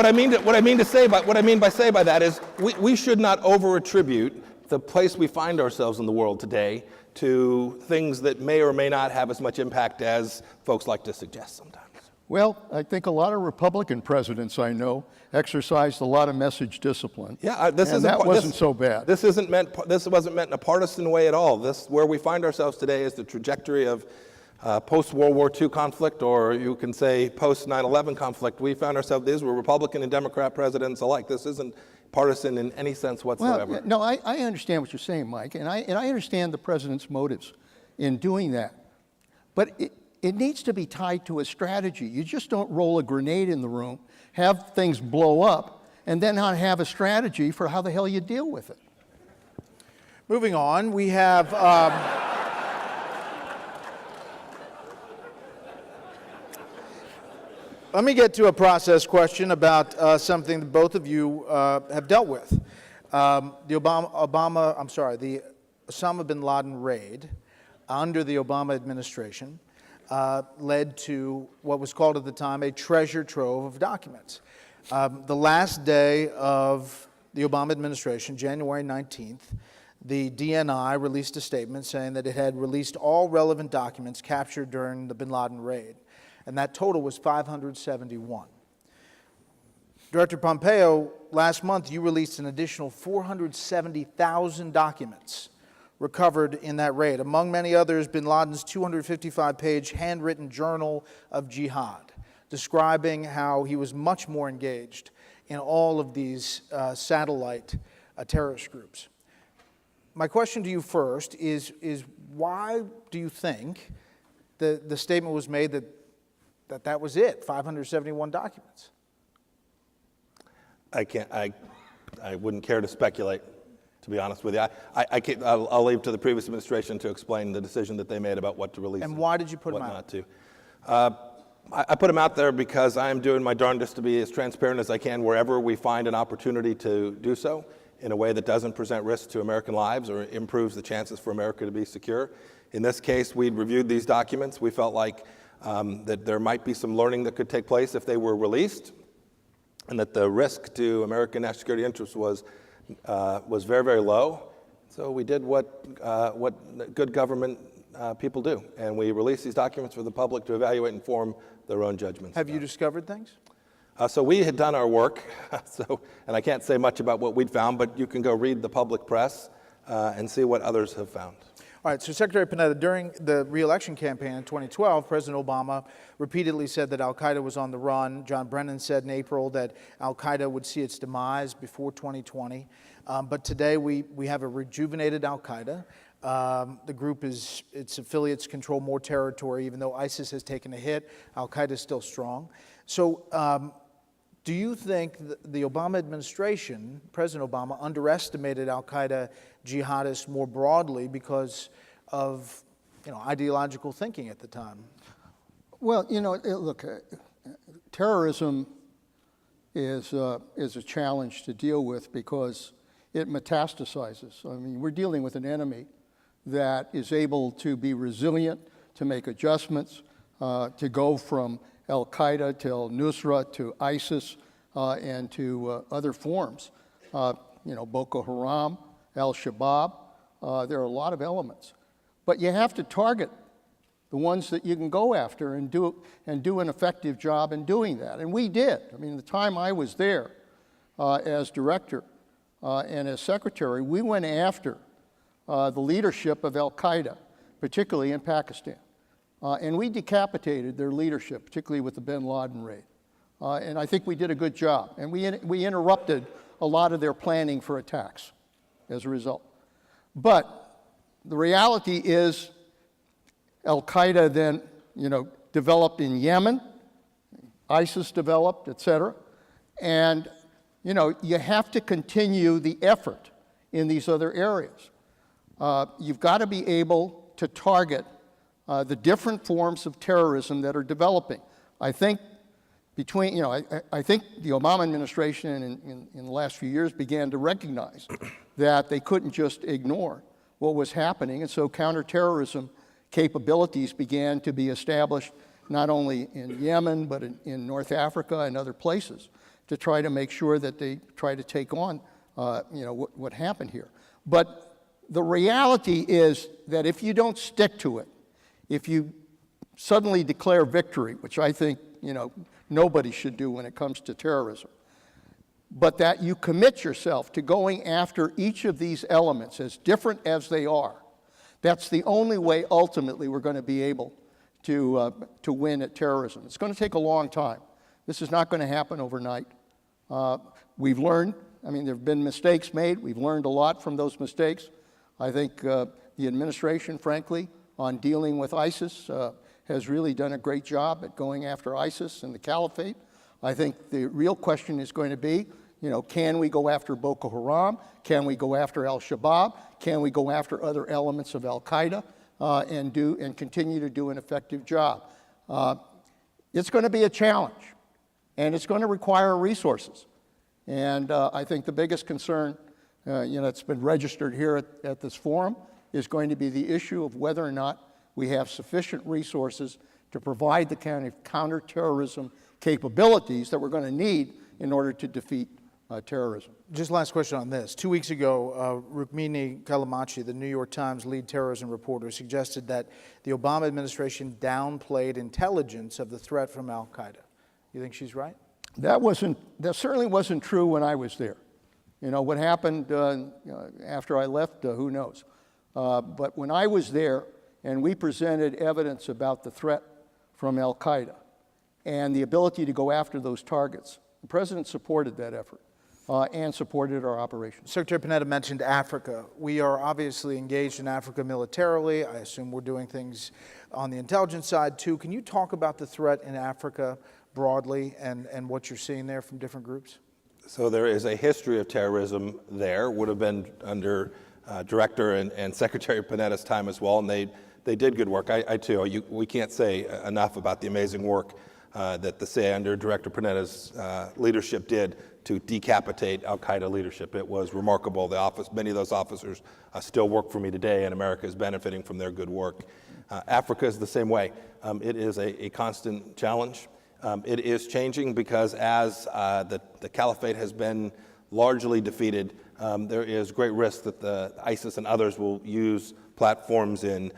I mean by that is we should not over-attribute the place we find ourselves in the world today to things that may or may not have as much impact as folks like to suggest sometimes. Well, I think a lot of Republican presidents I know exercised a lot of message discipline. Yeah, wasn't so bad. This wasn't meant in a partisan way at all. Where we find ourselves today is the trajectory of post-World War II conflict, or you can say post-9/11 conflict. We found ourselves, these were Republican and Democrat presidents alike. This isn't partisan in any sense whatsoever. Well, no, I understand what you're saying, Mike, and I understand the president's motives in doing that. But it needs to be tied to a strategy. You just don't roll a grenade in the room, have things blow up, and then not have a strategy for how the hell you deal with it. Moving on, we have... Let me get to a process question about something that both of you have dealt with. The Osama bin Laden raid under the Obama administration led to what was called at the time a treasure trove of documents. The last day of the Obama administration, January 19th, the DNI released a statement saying that it had released all relevant documents captured during the bin Laden raid, and that total was 571. Director Pompeo, last month you released an additional 470,000 documents recovered in that raid. Among many others, bin Laden's 255-page handwritten journal of jihad, describing how he was much more engaged in all of these satellite terrorist groups. My question to you first is why do you think the statement was made that was it, 571 documents? I wouldn't care to speculate, to be honest with you. I'll leave to the previous administration to explain the decision that they made about what to release and why did you put them what out? Not to. I put them out there because I am doing my darndest to be as transparent as I can wherever we find an opportunity to do so in a way that doesn't present risk to American lives or improves the chances for America to be secure. In this case, we'd reviewed these documents. We felt like that there might be some learning that could take place if they were released, and that the risk to American national security interests was very, very low. So we did what good government people do, and we released these documents for the public to evaluate and form their own judgments. Have you discovered things? So we had done our work, and I can't say much about what we'd found, but you can go read the public press and see what others have found. All right, so Secretary Panetta, during the re-election campaign in 2012, President Obama repeatedly said that al-Qaeda was on the run. John Brennan said in April that al-Qaeda would see its demise before 2020. But today we have a rejuvenated al-Qaeda. The group its affiliates control more territory. Even though ISIS has taken a hit, al-Qaeda is still strong. So do you think the Obama administration, President Obama, underestimated al-Qaeda jihadists more broadly because of ideological thinking at the time? Well, look, terrorism is a challenge to deal with because it metastasizes. I mean, we're dealing with an enemy that is able to be resilient, to make adjustments, to go from al-Qaeda to al-Nusra to ISIS and to other forms. Boko Haram, al-Shabaab, there are a lot of elements. But you have to target the ones that you can go after and do an effective job in doing that. And we did. I mean, the time I was there as director and as secretary, we went after the leadership of al-Qaeda, particularly in Pakistan. And we decapitated their leadership, particularly with the bin Laden raid. And I think we did a good job. And we interrupted a lot of their planning for attacks as a result. But the reality is al-Qaeda then, developed in Yemen, ISIS developed, et cetera. And, you have to continue the effort in these other areas. You've got to be able to target the different forms of terrorism that are developing. I think between, I think the Obama administration in the last few years began to recognize that they couldn't just ignore what was happening, and so counterterrorism capabilities began to be established not only in Yemen, but in North Africa and other places to try to make sure that they try to take on, what happened here. But the reality is that if you don't stick to it, if you suddenly declare victory, which I think, nobody should do when it comes to terrorism, but that you commit yourself to going after each of these elements, as different as they are, that's the only way ultimately we're going to be able to win at terrorism. It's going to take a long time. This is not going to happen overnight. We've learned, there have been mistakes made. We've learned a lot from those mistakes. I think the administration, frankly, on dealing with ISIS has really done a great job at going after ISIS and the caliphate. I think the real question is going to be, can we go after Boko Haram? Can we go after al-Shabaab? Can we go after other elements of al-Qaeda and continue to do an effective job? It's going to be a challenge, and it's going to require resources. And I think the biggest concern, that's been registered here at this forum is going to be the issue of whether or not we have sufficient resources to provide the kind of counterterrorism capabilities that we're going to need in order to defeat terrorism. Just last question on this. 2 weeks ago, Rukmini Callimachi, the New York Times lead terrorism reporter, suggested that the Obama administration downplayed intelligence of the threat from al-Qaeda. You think she's right? That certainly wasn't true when I was there. What happened after I left, who knows? But when I was there and we presented evidence about the threat from al-Qaeda and the ability to go after those targets, the president supported that effort and supported our operations. Secretary Panetta mentioned Africa. We are obviously engaged in Africa militarily. I assume we're doing things on the intelligence side too. Can you talk about the threat in Africa broadly and what you're seeing there from different groups? So there is a history of terrorism there, would have been under Director and Secretary Panetta's time as well, and they did good work. I too, we can't say enough about the amazing work that the CIA under Director Panetta's leadership did to decapitate al-Qaeda leadership. It was remarkable. Many of those officers still work for me today, and America is benefiting from their good work. Africa is the same way. It is a constant challenge. It is changing because as the caliphate has been largely defeated, there is great risk that the ISIS and others will use platforms in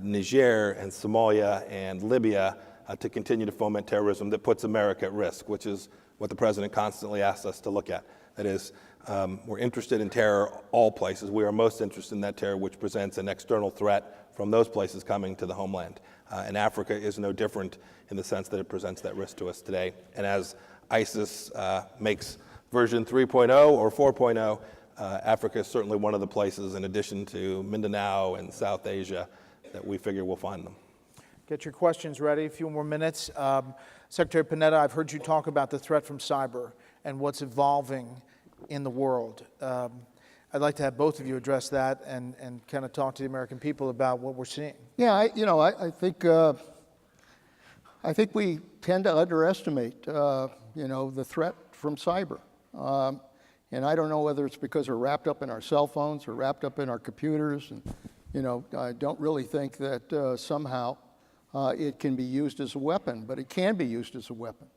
Niger and Somalia and Libya to continue to foment terrorism that puts America at risk, which is what the president constantly asks us to look at. That is, we're interested in terror all places. We are most interested in that terror which presents an external threat from those places coming to the homeland. And Africa is no different in the sense that it presents that risk to us today. And as ISIS makes version 3.0 or 4.0, Africa is certainly one of the places, in addition to Mindanao and South Asia, that we figure we'll find them. Get your questions ready. A few more minutes. Secretary Panetta, I've heard you talk about the threat from cyber and what's evolving in the world. I'd like to have both of you address that and kind of talk to the American people about what we're seeing. Yeah, I think we tend to underestimate, the threat from cyber. And I don't know whether it's because we're wrapped up in our cell phones or wrapped up in our computers. And, I don't really think that somehow it can be used as a weapon, but it can be used as a weapon,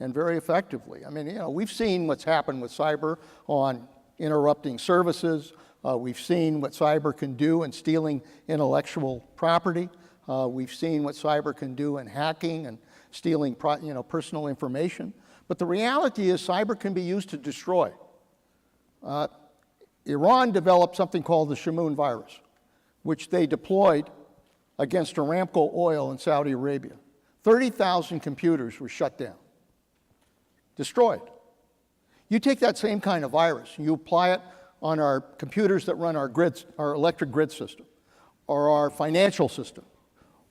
and very effectively. We've seen what's happened with cyber on interrupting services. We've seen what cyber can do in stealing intellectual property. We've seen what cyber can do in hacking and stealing personal information. But the reality is cyber can be used to destroy. Iran developed something called the Shamoon virus, which they deployed against Aramco oil in Saudi Arabia. 30,000 computers were shut down, destroyed. You take that same kind of virus, and you apply it on our computers that run our grids, our electric grid system, or our financial system,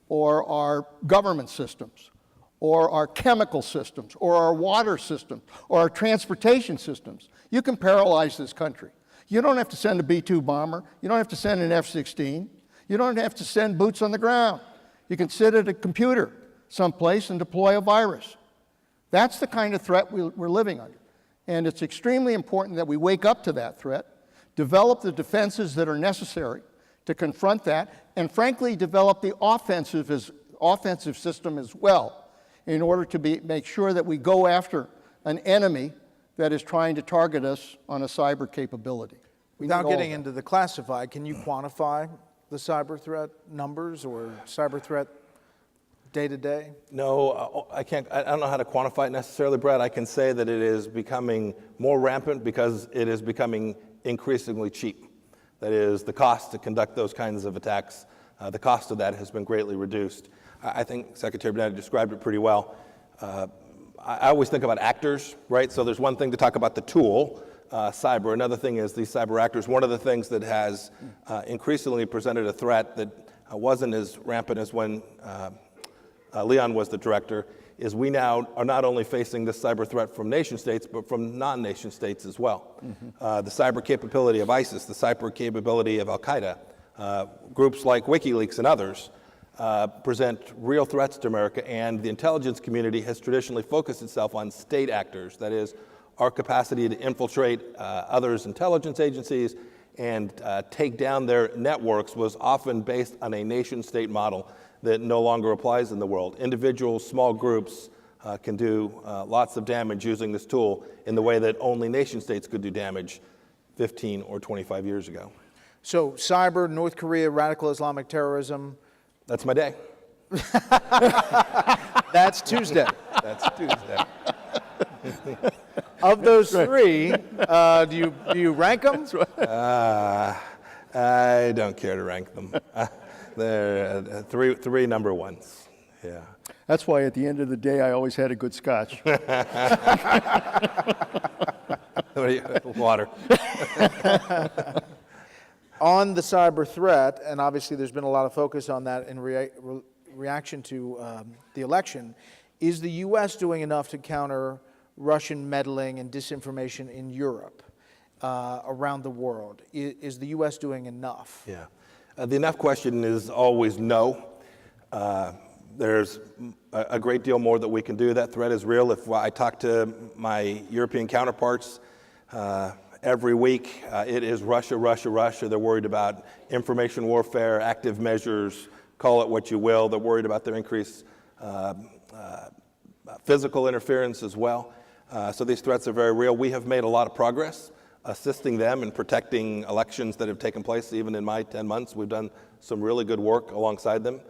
or our government systems, or our chemical systems, or our water systems, or our transportation systems. You can paralyze this country. You don't have to send a B-2 bomber. You don't have to send an F-16. You don't have to send boots on the ground. You can sit at a computer someplace and deploy a virus. That's the kind of threat we're living under. And it's extremely important that we wake up to that threat, develop the defenses that are necessary to confront that, and frankly, develop the offensive system as well in order to make sure that we go after an enemy that is trying to target us on a cyber capability. Without getting into the classified, can you quantify the cyber threat numbers or cyber threat day to day? No, I can't. I don't know how to quantify it necessarily, Brett. I can say that it is becoming more rampant because it is becoming increasingly cheap. That is, the cost to conduct those kinds of attacks, the cost of that has been greatly reduced. I think Secretary Panetta described it pretty well. I always think about actors, right? So there's one thing to talk about the tool, cyber. Another thing is these cyber actors. One of the things that has increasingly presented a threat that wasn't as rampant as when Leon was the director is we now are not only facing this cyber threat from nation states, but from non-nation states as well. The cyber capability of ISIS, the cyber capability of Al-Qaeda, groups like WikiLeaks and others present real threats to America, and the intelligence community has traditionally focused itself on state actors. That is, our capacity to infiltrate others' intelligence agencies and take down their networks was often based on a nation-state model that no longer applies in the world. Individuals, small groups can do lots of damage using this tool in the way that only nation-states could do damage 15 or 25 years ago. So cyber, North Korea, radical Islamic terrorism. That's my day. That's Tuesday. That's Tuesday. Of those three, do you rank them? I don't care to rank them. They're three number ones. Yeah. That's why at the end of the day, I always had a good scotch. Water. On the cyber threat, and obviously there's been a lot of focus on that in reaction to the election, is the U.S. doing enough to counter Russian meddling and disinformation in Europe, around the world? Is the U.S. doing enough? Yeah. The enough question is always no. There's a great deal more that we can do. That threat is real. If I talk to my European counterparts every week, it is Russia, Russia, Russia. They're worried about information warfare, active measures, call it what you will. They're worried about their increased physical interference as well. So these threats are very real. We have made a lot of progress assisting them in protecting elections that have taken place. Even in my 10 months, we've done some really good work alongside them.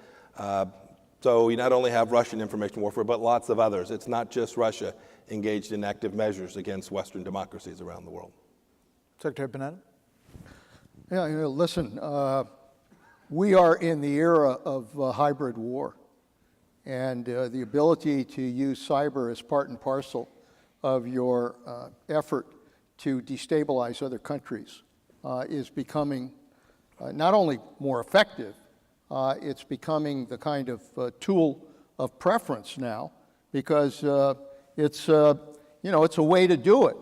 So you not only have Russian information warfare, but lots of others. It's not just Russia engaged in active measures against Western democracies around the world. Secretary Panetta? Yeah, listen, we are in the era of hybrid war, and the ability to use cyber as part and parcel of your effort to destabilize other countries is becoming not only more effective, it's becoming the kind of tool of preference now, because it's a way to do it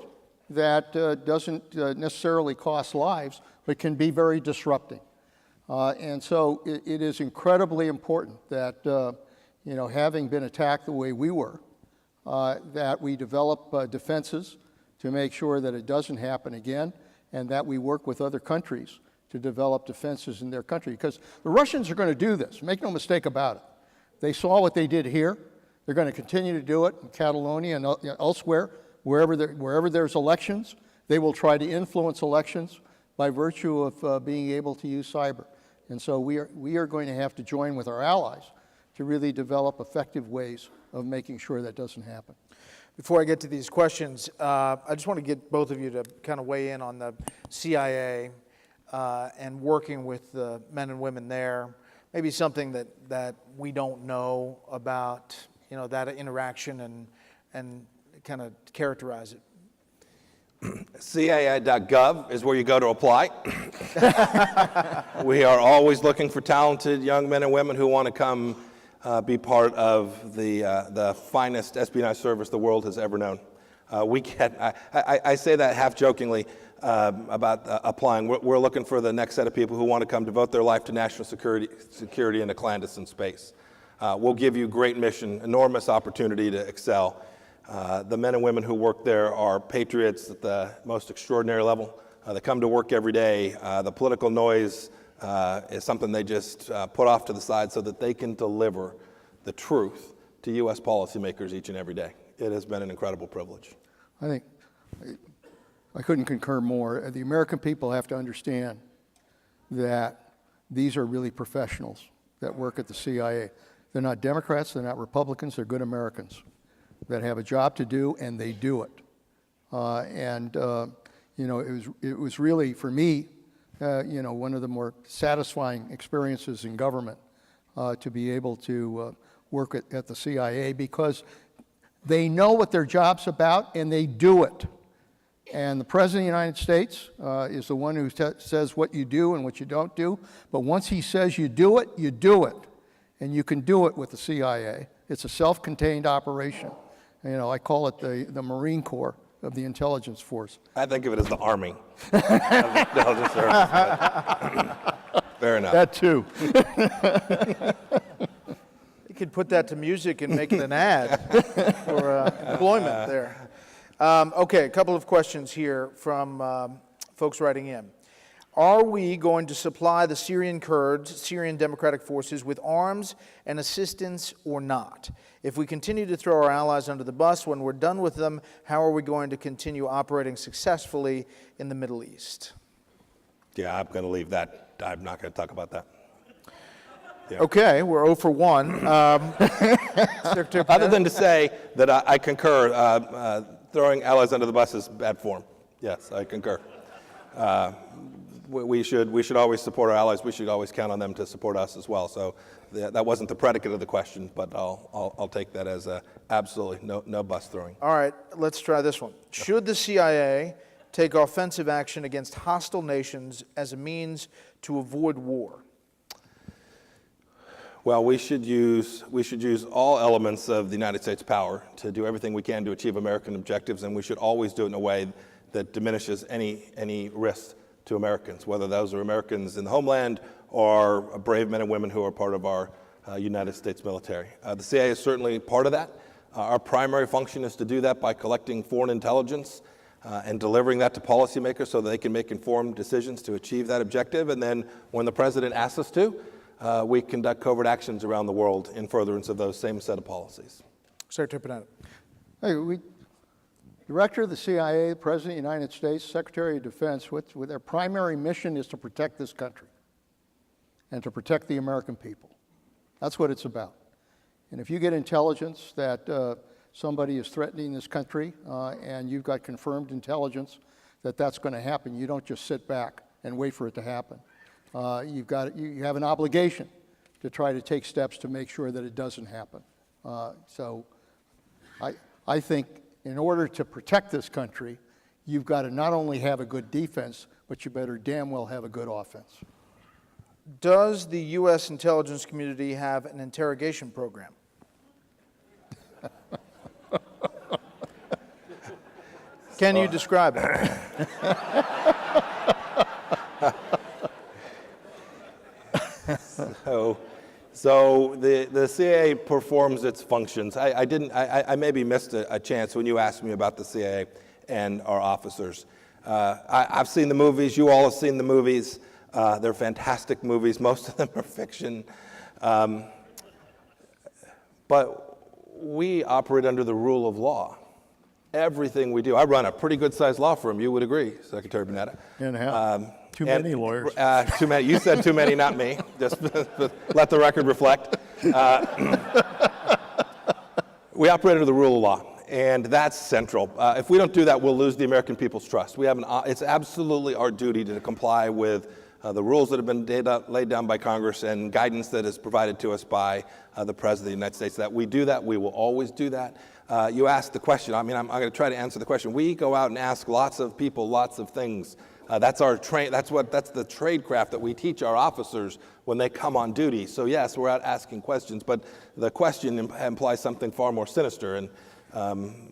that doesn't necessarily cost lives, but can be very disrupting. And so it is incredibly important that, having been attacked the way we were, that we develop defenses to make sure that it doesn't happen again, and that we work with other countries to develop defenses in their country. Because the Russians are going to do this, make no mistake about it. They saw what they did here. They're going to continue to do it in Catalonia and elsewhere, wherever there's elections. They will try to influence elections by virtue of being able to use cyber. And so we are going to have to join with our allies to really develop effective ways of making sure that doesn't happen. Before I get to these questions, I just want to get both of you to kind of weigh in on the CIA and working with the men and women there. Maybe something that we don't know about, that interaction and kind of characterize it. CIA.gov is where you go to apply. We are always looking for talented young men and women who want to come be part of the finest espionage service the world has ever known. I say that half jokingly about applying. We're looking for the next set of people who want to come devote their life to national security in a clandestine space. We'll give you great mission, enormous opportunity to excel. The men and women who work there are patriots at the most extraordinary level. They come to work every day. The political noise is something they just put off to the side so that they can deliver the truth to U.S. policymakers each and every day. It has been an incredible privilege. I think I couldn't concur more. The American people have to understand that these are really professionals that work at the CIA. They're not Democrats, they're not Republicans, they're good Americans that have a job to do, and they do it. You know, it was really, for me, you know, one of the more satisfying experiences in government to be able to work at the CIA, because they know what their job's about and they do it. And the President of the United States is the one who says what you do and what you don't do. But once he says you do it, you do it. And you can do it with the CIA. It's a self-contained operation. You know, I call it the Marine Corps of the intelligence force. I think of it as the Army of the intelligence service. Fair enough. That too. You could put that to music and make it an ad for employment there. Okay, a couple of questions here from folks writing in. Are we going to supply the Syrian Kurds, Syrian Democratic Forces, with arms and assistance or not? If we continue to throw our allies under the bus when we're done with them, how are we going to continue operating successfully in the Middle East? Yeah, I'm going to leave that. I'm not going to talk about that. Yeah. Okay, we're 0 for 1. Secretary Other than to say that I concur, throwing allies under the bus is bad form. Yes, I concur. We should always support our allies. We should always count on them to support us as well. So that wasn't the predicate of the question, but I'll take that as absolutely no bus throwing. All right, let's try this one. Should the CIA take offensive action against hostile nations as a means to avoid war? Well, we should use all elements of the United States power to do everything we can to achieve American objectives, and we should always do it in a way that diminishes any risk to Americans, whether those are Americans in the homeland or brave men and women who are part of our United States military. The CIA is certainly part of that. Our primary function is to do that by collecting foreign intelligence and delivering that to policymakers so that they can make informed decisions to achieve that objective. And then when the president asks us to, we conduct covert actions around the world in furtherance of those same set of policies. Secretary Panetta. Hey, Director of the CIA, the President of the United States, Secretary of Defense, with their primary mission is to protect this country and to protect the American people. That's what it's about. And if you get intelligence that somebody is threatening this country and you've got confirmed intelligence that that's going to happen, you don't just sit back and wait for it to happen. You have an obligation to try to take steps to make sure that it doesn't happen. So I think in order to protect this country, you've got to not only have a good defense, but you better damn well have a good offense. Does the U.S. intelligence community have an interrogation program? Can you describe it? So the CIA performs its functions. I maybe missed a chance when you asked me about the CIA and our officers. I've seen the movies. You all have seen the movies. They're fantastic movies. Most of them are fiction. But we operate under the rule of law. Everything we do. I run a pretty good-sized law firm. You would agree, Secretary Panetta. And how? Too many lawyers. Too many. You said too many, not me. Just let the record reflect. We operate under the rule of law, and that's central. If we don't do that, we'll lose the American people's trust. It's absolutely our duty to comply with the rules that have been laid down by Congress and guidance that is provided to us by the President of the United States. That we do that, we will always do that. You asked the question. I'm going to try to answer the question. We go out and ask lots of people lots of things. That's the tradecraft that we teach our officers when they come on duty. So yes, we're out asking questions, but the question implies something far more sinister, and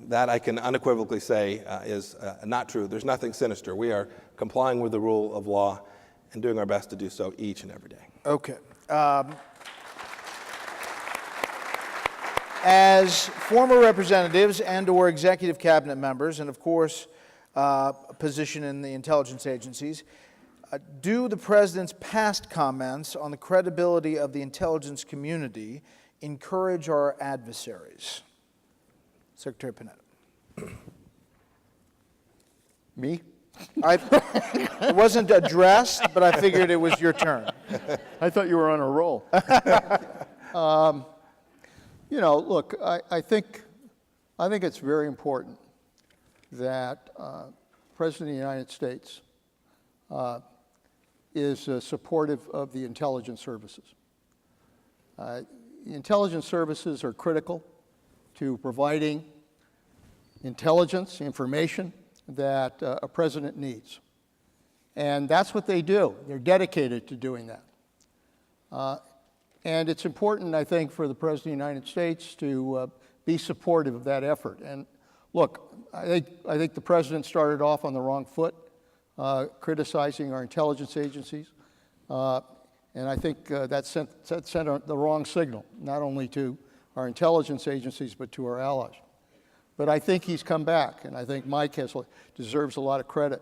that I can unequivocally say is not true. There's nothing sinister. We are complying with the rule of law and doing our best to do so each and every day. Okay. As former representatives and/or executive cabinet members, and of course, a position in the intelligence agencies, do the president's past comments on the credibility of the intelligence community encourage our adversaries? Secretary Panetta. Me? It wasn't addressed, but I figured it was your turn. I thought you were on a roll. You know, look, I think it's very important that President of the United States is supportive of the intelligence services. The intelligence services are critical to providing intelligence, information that a president needs. And that's what they do. They're dedicated to doing that. And it's important, I think, for the President of the United States to be supportive of that effort. And look, I think the President started off on the wrong foot, criticizing our intelligence agencies. And I think that sent the wrong signal, not only to our intelligence agencies, but to our allies. But I think he's come back, and I think Mike deserves a lot of credit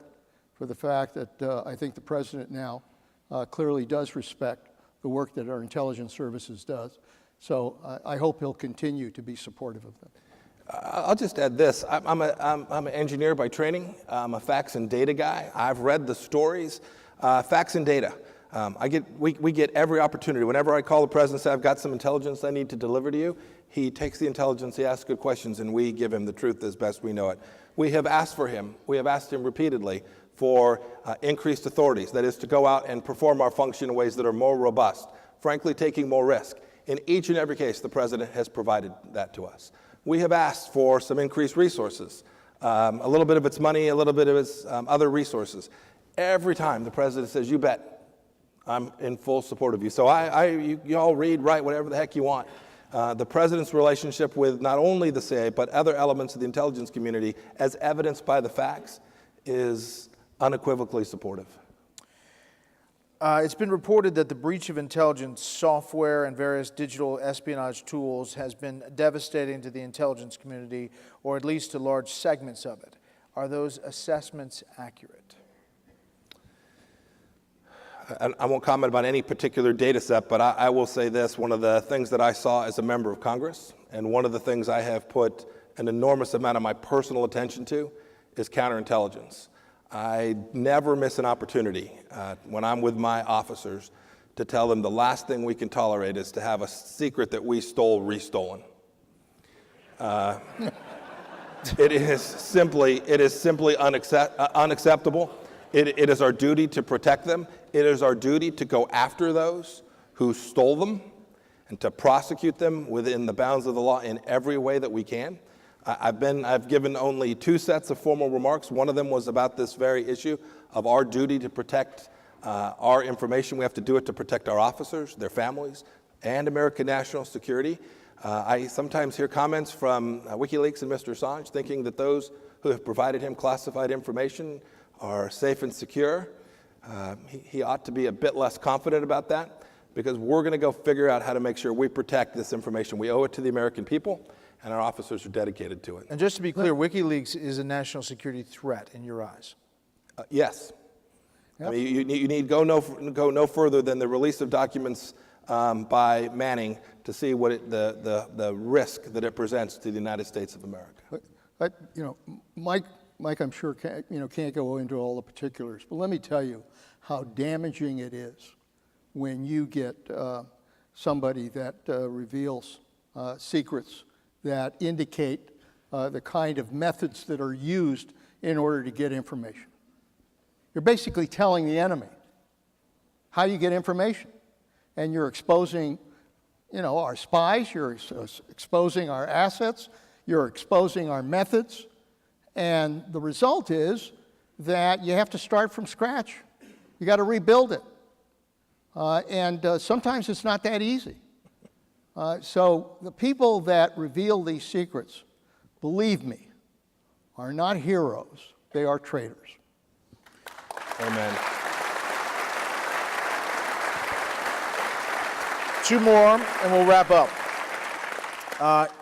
for the fact that I think the President now clearly does respect the work that our intelligence services does. So I hope he'll continue to be supportive of them. I'll just add this. I'm an engineer by training. I'm a facts and data guy. I've read the stories. Facts and data. We get every opportunity. Whenever I call the president and say, I've got some intelligence I need to deliver to you, he takes the intelligence, he asks good questions, and we give him the truth as best we know it. We have asked him repeatedly for increased authorities, that is to go out and perform our function in ways that are more robust, frankly taking more risk. In each and every case, the president has provided that to us. We have asked for some increased resources, a little bit of its money, a little bit of its other resources. Every time the president says, you bet, I'm in full support of you. So you all read, write, whatever the heck you want. The president's relationship with not only the CIA, but other elements of the intelligence community, as evidenced by the facts, is unequivocally supportive. It's been reported that the breach of intelligence software and various digital espionage tools has been devastating to the intelligence community, or at least to large segments of it. Are those assessments accurate? I won't comment about any particular data set, but I will say this. One of the things that I saw as a member of Congress, and one of the things I have put an enormous amount of my personal attention to, is counterintelligence. I never miss an opportunity when I'm with my officers to tell them the last thing we can tolerate is to have a secret that we stole restolen. It is simply unacceptable. It is our duty to protect them. It is our duty to go after those who stole them and to prosecute them within the bounds of the law in every way that we can. I've given only 2 sets of formal remarks. One of them was about this very issue of our duty to protect our information. We have to do it to protect our officers, their families, and American national security. I sometimes hear comments from WikiLeaks and Mr. Assange thinking that those who have provided him classified information are safe and secure. He ought to be a bit less confident about that, because we're going to go figure out how to make sure we protect this information. We owe it to the American people, and our officers are dedicated to it. And just to be clear, WikiLeaks is a national security threat in your eyes? Yes. Yep. I mean, you need go no further than the release of documents by Manning to see what the risk that it presents to the United States of America. But you know, Mike, I'm sure can't go into all the particulars, but let me tell you how damaging it is when you get somebody that reveals secrets that indicate the kind of methods that are used in order to get information. You're basically telling the enemy how you get information, and you're exposing, our spies. You're exposing our assets. You're exposing our methods. And the result is that you have to start from scratch. You got to rebuild it. And sometimes it's not that easy. So the people that reveal these secrets, believe me, are not heroes. They are traitors. Amen. 2 more, and we'll wrap up.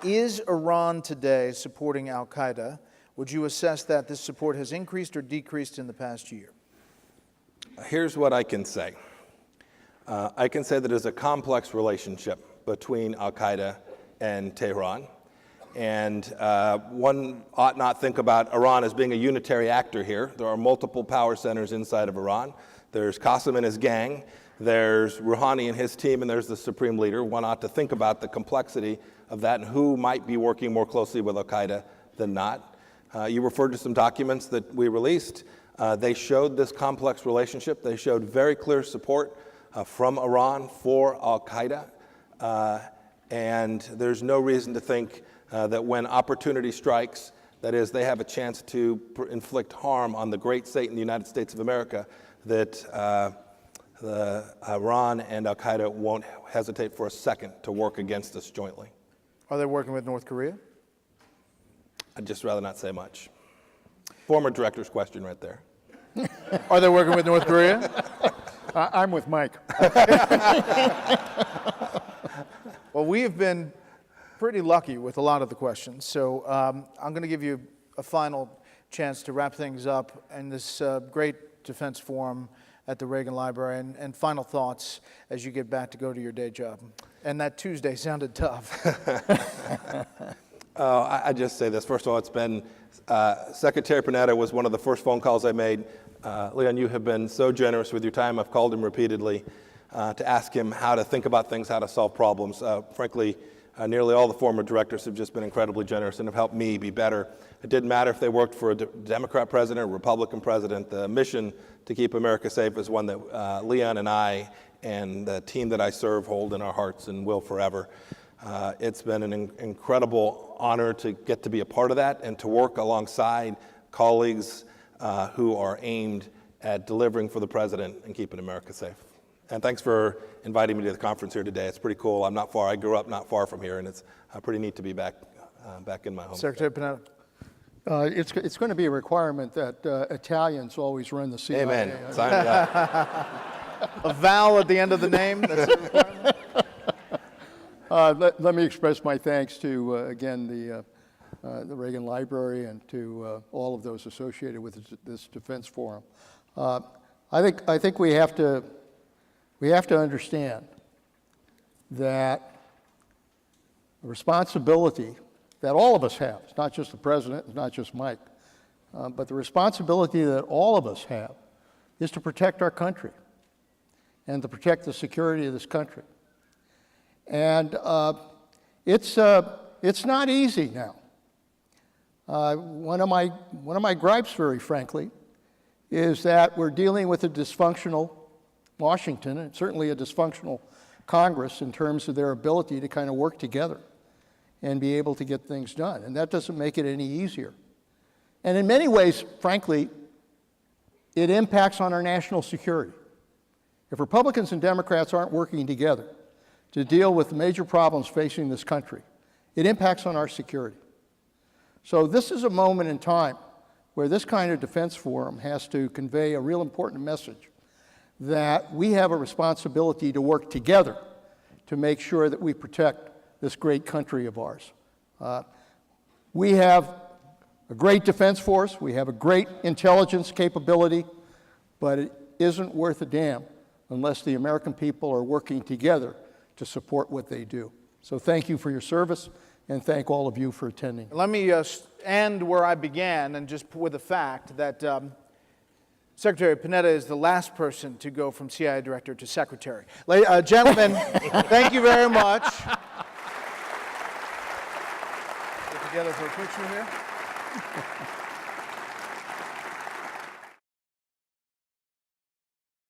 Is Iran today supporting al-Qaeda? Would you assess that this support has increased or decreased in the past year? Here's what I can say. I can say that there's a complex relationship between al-Qaeda and Tehran. And one ought not think about Iran as being a unitary actor here. There are multiple power centers inside of Iran. There's Qasem and his gang, there's Rouhani and his team, and there's the supreme leader. One ought to think about the complexity of that and who might be working more closely with al-Qaeda than not. You referred to some documents that we released. They showed this complex relationship. They showed very clear support from Iran for al-Qaeda. And there's no reason to think that when opportunity strikes, that is, they have a chance to inflict harm on the great state in the United States of America, that Iran and al-Qaeda won't hesitate for a second to work against us jointly. Are they working with North Korea? I'd just rather not say much. Former director's question right there. Are they working with North Korea? I'm with Mike. Well, we have been pretty lucky with a lot of the questions, so I'm going to give you a final chance to wrap things up in this great defense forum at the Reagan Library, and final thoughts as you get back to go to your day job. And that Tuesday sounded tough. I just say this. First of all, it's been, Secretary Panetta was one of the first phone calls I made. Leon, you have been so generous with your time. I've called him repeatedly to ask him how to think about things, how to solve problems. Frankly, nearly all the former directors have just been incredibly generous and have helped me be better. It didn't matter if they worked for a Democrat president or Republican president. The mission to keep America safe is one that Leon and I and the team that I serve hold in our hearts and will forever. It's been an incredible honor to get to be a part of that and to work alongside colleagues who are aimed at delivering for the president and keeping America safe. And thanks for inviting me to the conference here today. It's pretty cool. I'm not far. I grew up not far from here, and it's pretty neat to be back in my home. Secretary Panetta. It's going to be a requirement that Italians always run the CIA. Amen. Sign me up. A vowel at the end of the name. That's a requirement. Let me express my thanks to, again, the Reagan Library and to all of those associated with this defense forum. I think we have to understand that the responsibility that all of us have, it's not just the president, it's not just Mike, but the responsibility that all of us have is to protect our country and to protect the security of this country. And it's not easy now. One of my gripes, very frankly, is that we're dealing with a dysfunctional Washington and certainly a dysfunctional Congress in terms of their ability to kind of work together and be able to get things done. And that doesn't make it any easier. And in many ways, frankly, it impacts on our national security. If Republicans and Democrats aren't working together to deal with the major problems facing this country, it impacts on our security. So this is a moment in time where this kind of defense forum has to convey a real important message that we have a responsibility to work together to make sure that we protect this great country of ours. We have a great defense force, we have a great intelligence capability, but it isn't worth a damn unless the American people are working together to support what they do. So thank you for your service, and thank all of you for attending. Let me end where I began, and just with the fact that Secretary Panetta is the last person to go from CIA Director to Secretary. Gentlemen, thank you very much. Get together for a picture here.